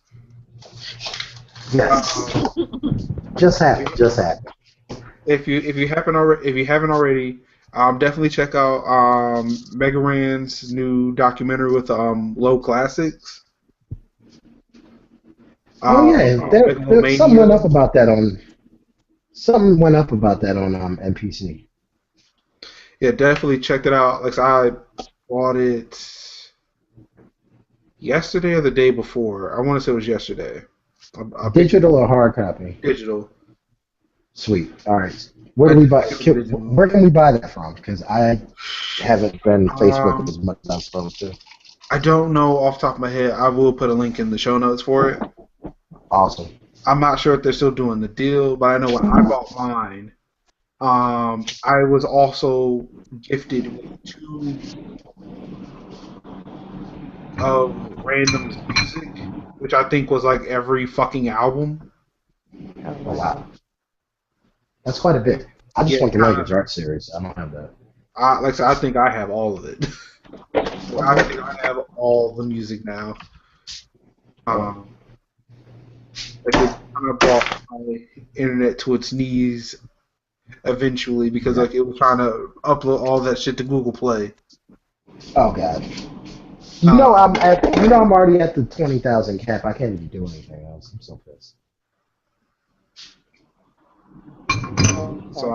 Yes. Just happened. If you haven't already, definitely check out Mega Ran's new documentary with Low Classics. Oh yeah, something went up about that on NPC. Yeah, definitely check it out. Like I bought it yesterday or the day before. I want to say it was yesterday. Digital or hard copy? Digital. Sweet. All right. Where can we buy that from? Because I haven't been Facebook as much as I'm supposed to. I don't know off the top of my head. I will put a link in the show notes for it. Awesome. I'm not sure if they're still doing the deal, but I know when I bought mine, I was also gifted with 2 of Random's music, which I think was like every fucking album. Oh wow. That's quite a bit. I just want the Language Art series. I don't have that. Like I said, I think I have all of it. I think I have all the music now. Like it kind of brought my internet to its knees eventually because like it was trying to upload all that shit to Google Play. Oh god. I'm already at the 20,000 cap. I can't even do anything else. I'm so pissed. So,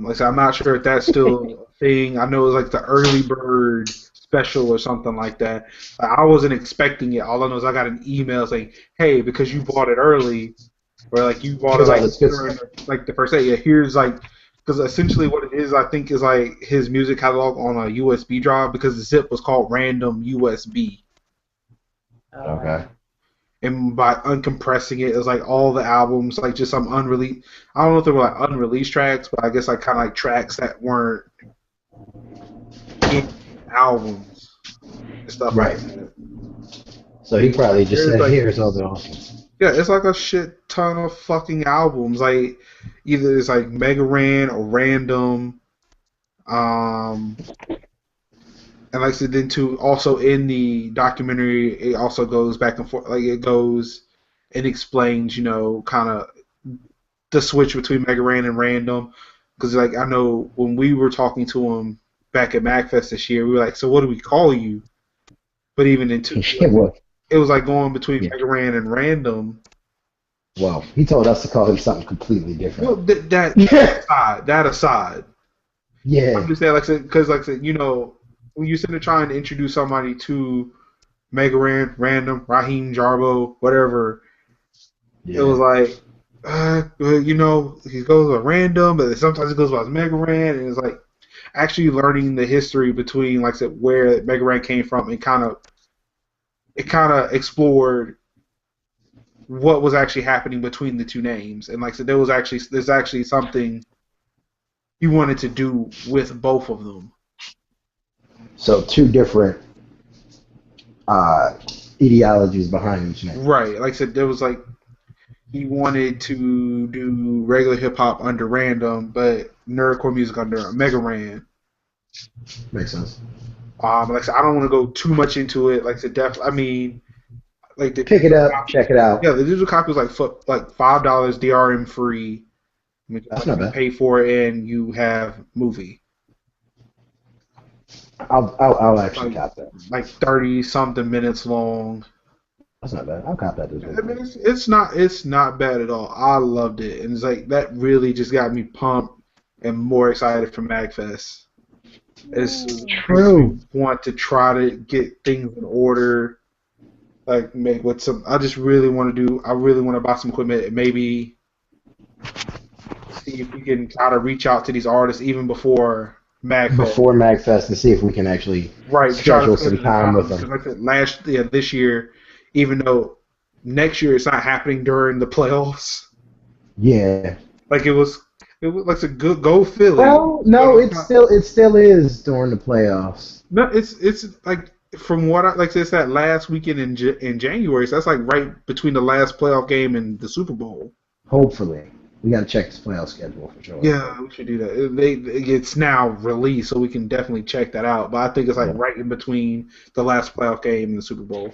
like I said, I'm not sure if that's still a thing. I know it was like the early bird special or something like that. I wasn't expecting it. All I know is I got an email saying, "Hey, because you bought it early, or like you bought it Here's all like this good during stuff. like the first day. Yeah, here's like because essentially what it is, I think, is like his music catalog on a USB drive because the zip was called random USB, Okay. and by uncompressing it, it was like all the albums, like just some unreleased. I don't know if they were like unreleased tracks, but I guess like kind of like tracks that weren't in albums and stuff like Right. that. So he probably just There's said, like "Here's all the." yeah, it's like a shit ton of fucking albums. Like either it's like Mega Ran or Random. Um, and like I said, then too, also in the documentary, it also goes back and forth. Like it goes and explains, kind of the switch between Mega Ran and Random. Because like I know when we were talking to him back at MagFest this year, we were like, "So what do we call you?" But even into Well, it was like going between yeah. Mega Ran and Random. Well, he told us to call him something completely Well, different. that aside, I'm Yeah. just saying, like, because, like, I said, when you're sitting there trying to introduce somebody to Mega Ran, Random, Raheem Jarbo, whatever, it was Yeah. like, he goes with Random, but sometimes it goes by Mega Ran, and it's like actually learning the history between, like I said, where Mega Ran came from, and it kind of explored what was actually happening between the two names, and like I said, there's actually something he wanted to do with both of them. So two different uh, ideologies behind each name. Right. Like I said, there was like he wanted to do regular hip hop under Random, but nerdcore music under Mega Ran. Makes sense. Like I said, I don't want to go too much into it. Like I said, I mean, like the Pick it digital up, copy. check it Yeah, out. the digital copy was like $5 DRM free. I mean, That's like not you bad. pay for it and you have movie. I'll actually Like cop that. 30 something minutes long. That's not bad. I'll cop that this I mean, weekend. it's not bad at all. I loved it, and it's like that really just got me pumped and more excited for MagFest. It makes me True. want to try to get things in order, like make what some. I just really want to do. I really want to buy some equipment and maybe see if we can try to reach out to these artists even before MagFest. Before MagFest to see if we can actually Right, to try to schedule some schedule the time with time them. because like I said, this year, even though next year it's not happening during the playoffs. Yeah. Like it was like a good go Philly, Well, but no, it's not. it still is during the playoffs. No, it's like from what I like. It's that last weekend in January. So that's like right between the last playoff game and the Super Bowl. Hopefully, we got to check this playoff schedule for sure. Yeah, we should do that. It's now released, so we can definitely check that out. But I think it's like Yeah. right in between the last playoff game and the Super Bowl.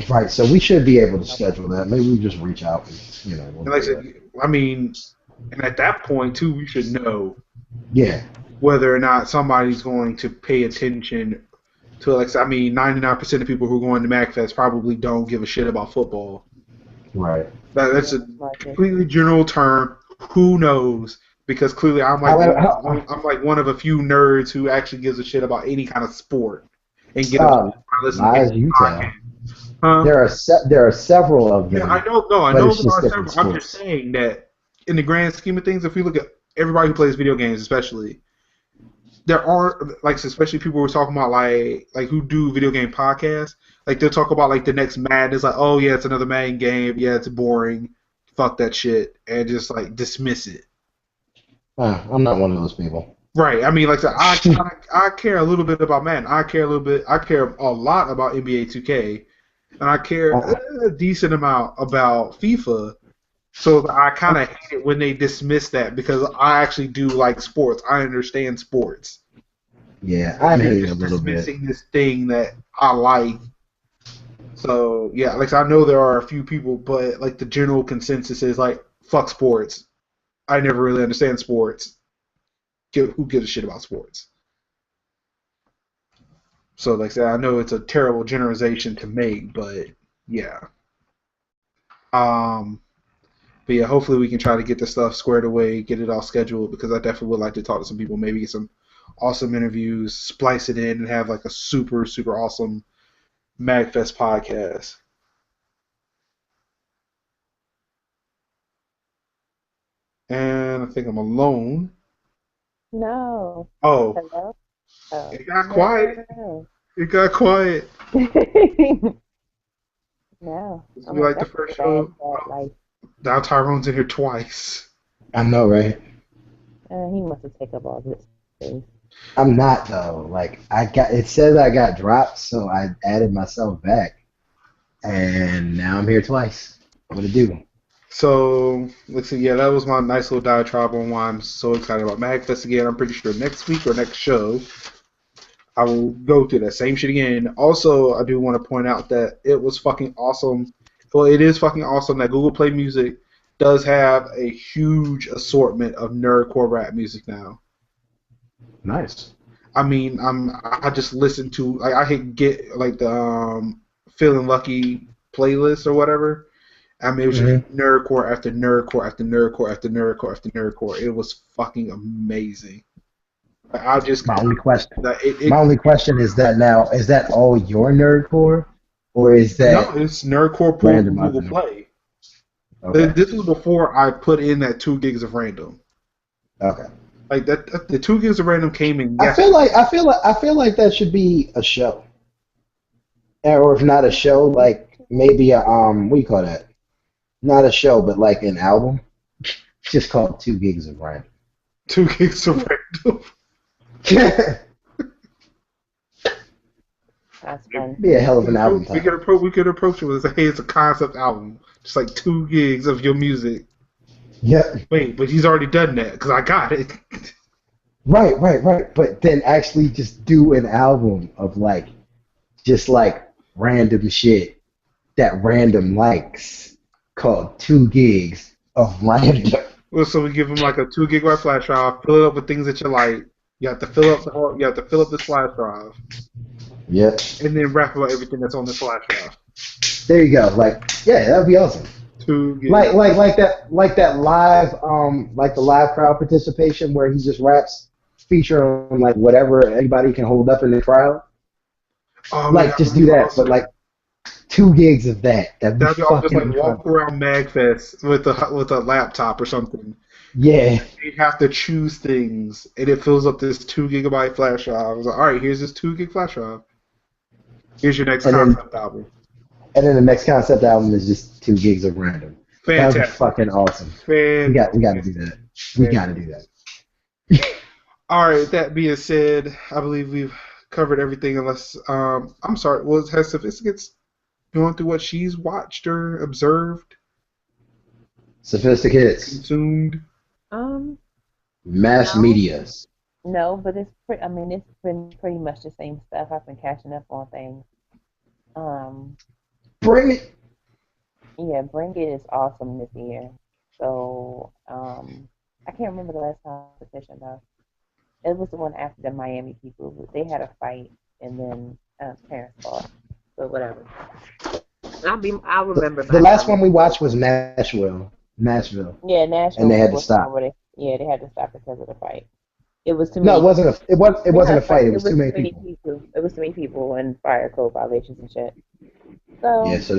Right. So we should be able to schedule that. Maybe we just reach out and we'll And like I do said, that. I mean, and at that point too, we should know Yeah. whether or not somebody's going to pay attention to like. I mean, 99% of people who are going to MagFest probably don't give a shit about football. Right. That's a completely general term. Who knows? Because clearly, However, I'm like one of a few nerds who actually gives a shit about any kind of sport and get upset um, when I listen to lies any you podcast. tell. Huh? There are several of Yeah, I them, know. No, I but know it's there just are different several. I'm just sports. saying that in the grand scheme of things, if we look at everybody who plays video games, especially, there are like especially people who are talking about like who do video game podcasts. Like they'll talk about like the next Madden. It's like, oh yeah, it's another Madden game. Yeah, it's boring. Fuck that shit, and just like dismiss it. I'm not one of those people. Right. I mean, like I said, I care a little bit about Madden. I care a little bit. I care a lot about NBA 2K, and I care Uh, a decent amount about FIFA. So I kind of hate it when they dismiss that because I actually do like sports. I understand sports. yeah, And I'm you're hating a just little bit. dismissing this thing that I like. So yeah, like I know there are a few people, but like the general consensus is like fuck sports. I never really understand sports. Who gives a shit about sports? So like I said, I know it's a terrible generalization to make, but yeah. Um, But yeah, hopefully we can try to get this stuff squared away, get it all scheduled, because I definitely would like to talk to some people, maybe get some awesome interviews, splice it in, and have like a super, super awesome MagFest podcast. And I think I'm alone. No. Oh, Hello? Oh. it got quiet. No. It got quiet. No. This will be like the first show. Now Tyrone's in here twice. I know, right? He wants to take up all this space. I'm not though. Like it says I got dropped, so I added myself back, and now I'm here twice. What to do? So let's see. Yeah, that was my nice little diatribe on why I'm so excited about MagFest again. I'm pretty sure next week or next show, I will go through that same shit again. Also, I do want to point out that it was fucking awesome. Well, it is fucking awesome that Google Play Music does have a huge assortment of nerdcore rap music now. Nice. I mean, I just listen to I hit get like the Feeling Lucky playlist or whatever. I mean, it was just nerdcore after nerdcore after nerdcore after nerdcore after nerdcore. It was fucking amazing. I just my only question. My only question is that now is that all your nerdcore, or is that no? It's nerdcore pulled from Google Play. Okay. This was before I put in that 2 gigs of random. Okay. Like that, the 2 gigs of random came in. I feel like that should be a show, or if not a show, like maybe a what do you call that? Not a show, but like an album. Just called 2 gigs of random. 2 gigs of random. That's fun. Be a hell of an album. We could approach it with, hey, it's a concept album, just like 2 gigs of your music. Yeah. Wait, but he's already done that because I got it. Right. But then actually just do an album of like, just like random shit that random likes, called 2 gigs of random. Well, so we give him like a 2 gigabyte flash drive, fill it up with things that you like. You have to fill up the flash drive. Yep. And then wrap up everything that's on the flash drive. There you go. Like, yeah, that would be awesome. 2 gigs. Like that live like the live crowd participation where he just raps feature on like whatever anybody can hold up in the crowd. Oh, like just do that, awesome. But like 2 gigs of that. That'd be awesome. Just like walk around MagFest with a laptop or something. Yeah. You have to choose things, and it fills up this 2 gigabyte flash drive. I was like, all right, here's this 2 gig flash drive. Here's your next concept album. And then the next concept album is just 2 gigs of random. Fantastic. That would be fucking awesome. Fantastic. We got to do that. We got to do that. All right. That being said, I believe we've covered everything. Unless I'm sorry. Has Sophisticates going through what she's watched or observed? Sophisticates. Consumed. Mass medias. No, but it's been pretty much the same stuff. I've been catching up on things. Bring it. Yeah, Bring It is awesome this year. So, I can't remember the last competition though. It was the one after the Miami people. They had a fight, and then parents fought. So whatever. I'll remember. The last one we watched was Nashville. Yeah, Nashville. And they had to stop. They had to stop because of the fight. It was too many. No, it wasn't a fight. It was too many people. It was too many people and fire code violations and shit. So yeah, so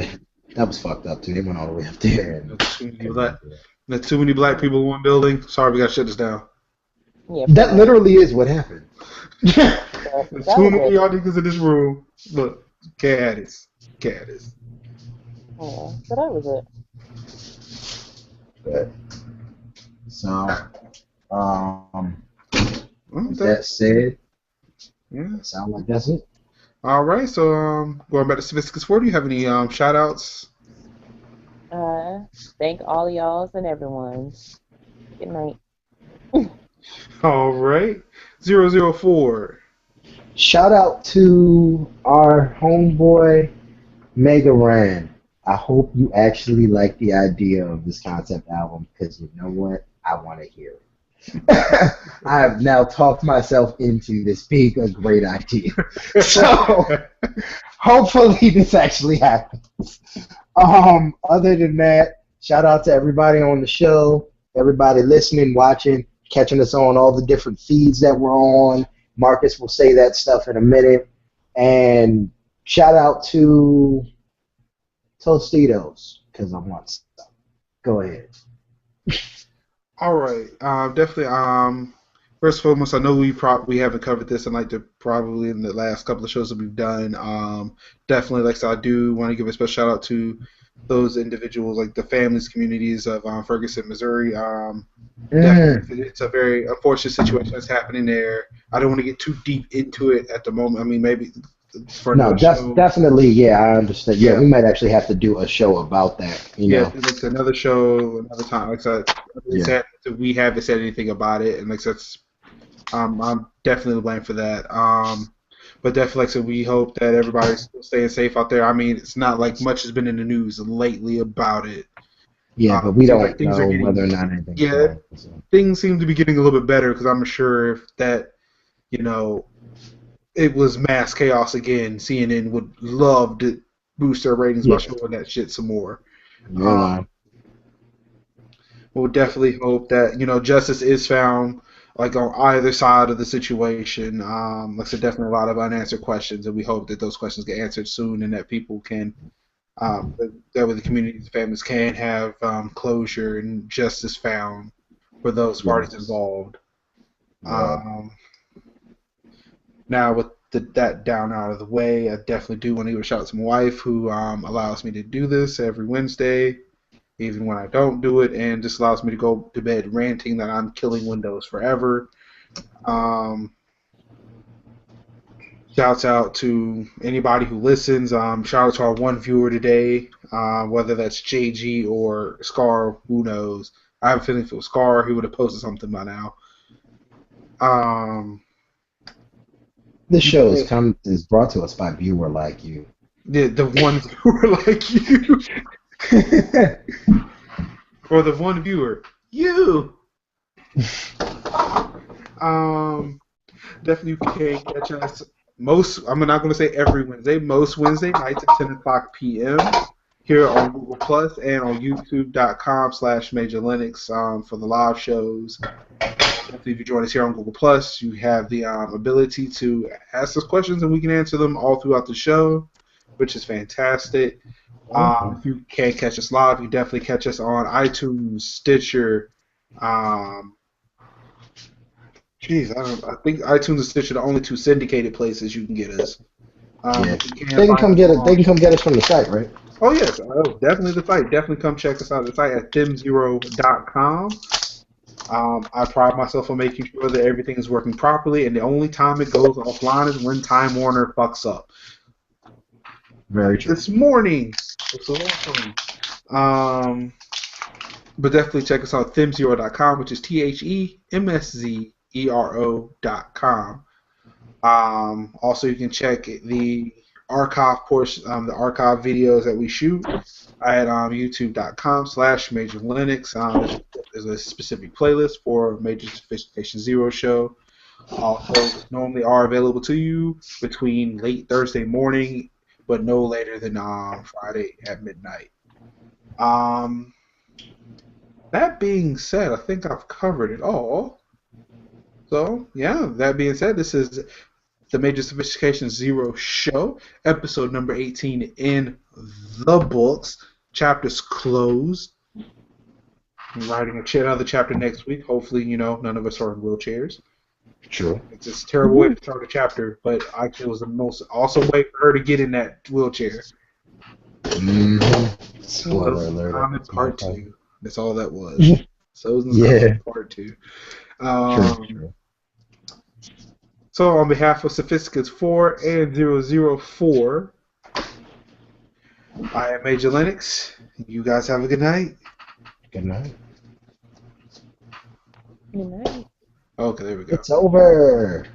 that was fucked up too. They went all the way up there. There's too many black people in one building. Sorry, we gotta shut this down. Yeah, that literally is what happened. There's too many y'all niggas in this room. Look, Caddis. Yeah, so that was it. Good. So, that said, yeah, sound like that's it. All right, so going back to Sophisticates 4, do you have any shout outs? Thank all y'alls and everyone. Good night. All right, 004. Shout out to our homeboy Mega Ran. I hope you actually like the idea of this concept album, because you know what? I want to hear it. I have now talked myself into this being a great idea. So hopefully this actually happens. Other than that, Shout out to everybody on the show, everybody listening, watching, catching us on all the different feeds that we're on. Marcus will say that stuff in a minute. And shout out to Tostitos, because I want some. Go ahead. All right. Definitely. First and foremost, I know we haven't covered this in like probably in the last couple of shows that we've done. Definitely, like so I do want to give a special shout out to those individuals, like the families, communities of Ferguson, Missouri. Definitely, it's a very unfortunate situation that's happening there. I don't want to get too deep into it at the moment. I mean, maybe for another show. Definitely, yeah, I understand. Yeah, we might actually have to do a show about that. You know? Like another show, another time. Like I said, we haven't said anything about it, and like that's, I'm definitely to blame for that. But definitely, like I said, we hope that everybody's still staying safe out there. I mean, it's not like much has been in the news lately about it. Yeah, but we don't know whether or not anything. Yeah, things seem to be getting a little bit better because I'm sure if that, it was mass chaos again, CNN would love to boost their ratings by showing that shit some more. We'll definitely hope that justice is found, like on either side of the situation. Like I said, definitely a lot of unanswered questions, and we hope that those questions get answered soon, and that people can, that way the communities and families can have closure and justice found for those parties involved. Now with that down out of the way, I definitely do want to give a shout out to my wife who allows me to do this every Wednesday, even when I don't do it, and just allows me to go to bed ranting that I'm killing Windows forever. Shouts out to anybody who listens. Shout out to our one viewer today, whether that's JG or Scar, who knows. I have a feeling if it was Scar, he would have posted something by now. This show is brought to us by viewer like you. The one viewer like you. Or the one viewer, you. Definitely can catch us I'm not going to say every Wednesday, most Wednesday nights at 10 o'clock p.m. here on Google Plus and on YouTube.com/MajorLinux for the live shows. Definitely, if you join us here on Google Plus, you have the ability to ask us questions and we can answer them all throughout the show, which is fantastic. If you can't catch us live, you definitely catch us on iTunes, Stitcher. I think iTunes and Stitcher are the only two syndicated places you can get us. They can come get it. They can come get us from the site, right? Oh yes, definitely the site. Definitely come check us out. The site at thimzero.com. I pride myself on making sure that everything is working properly, and the only time it goes offline is when Time Warner fucks up. Very true. This morning. But definitely check us out at thimzero.com, which is THEMSZERO.com. Also, you can check the archive portion, the archive videos that we shoot at youtube.com/MajorLinux. There's a specific playlist for Major Sophistication Zero show. Also, normally are available to you between late Thursday morning, but no later than Friday at midnight. That being said, I think I've covered it all. So, yeah, that being said, this is the Major Sophistication Zero show, episode number 18 in the books. Chapters closed. I'm writing another chapter next week. Hopefully, none of us are in wheelchairs. True. It's just a terrible way to start a chapter, but I feel it was the most awesome way for her to get in that wheelchair. Spoiler alert. I'm in part 2. That's all that was. So it was part 2. True. So on behalf of Sophisticates 4 and 004, I am Major Linux. You guys have a good night. Good night. Good night. Okay, there we go. It's over.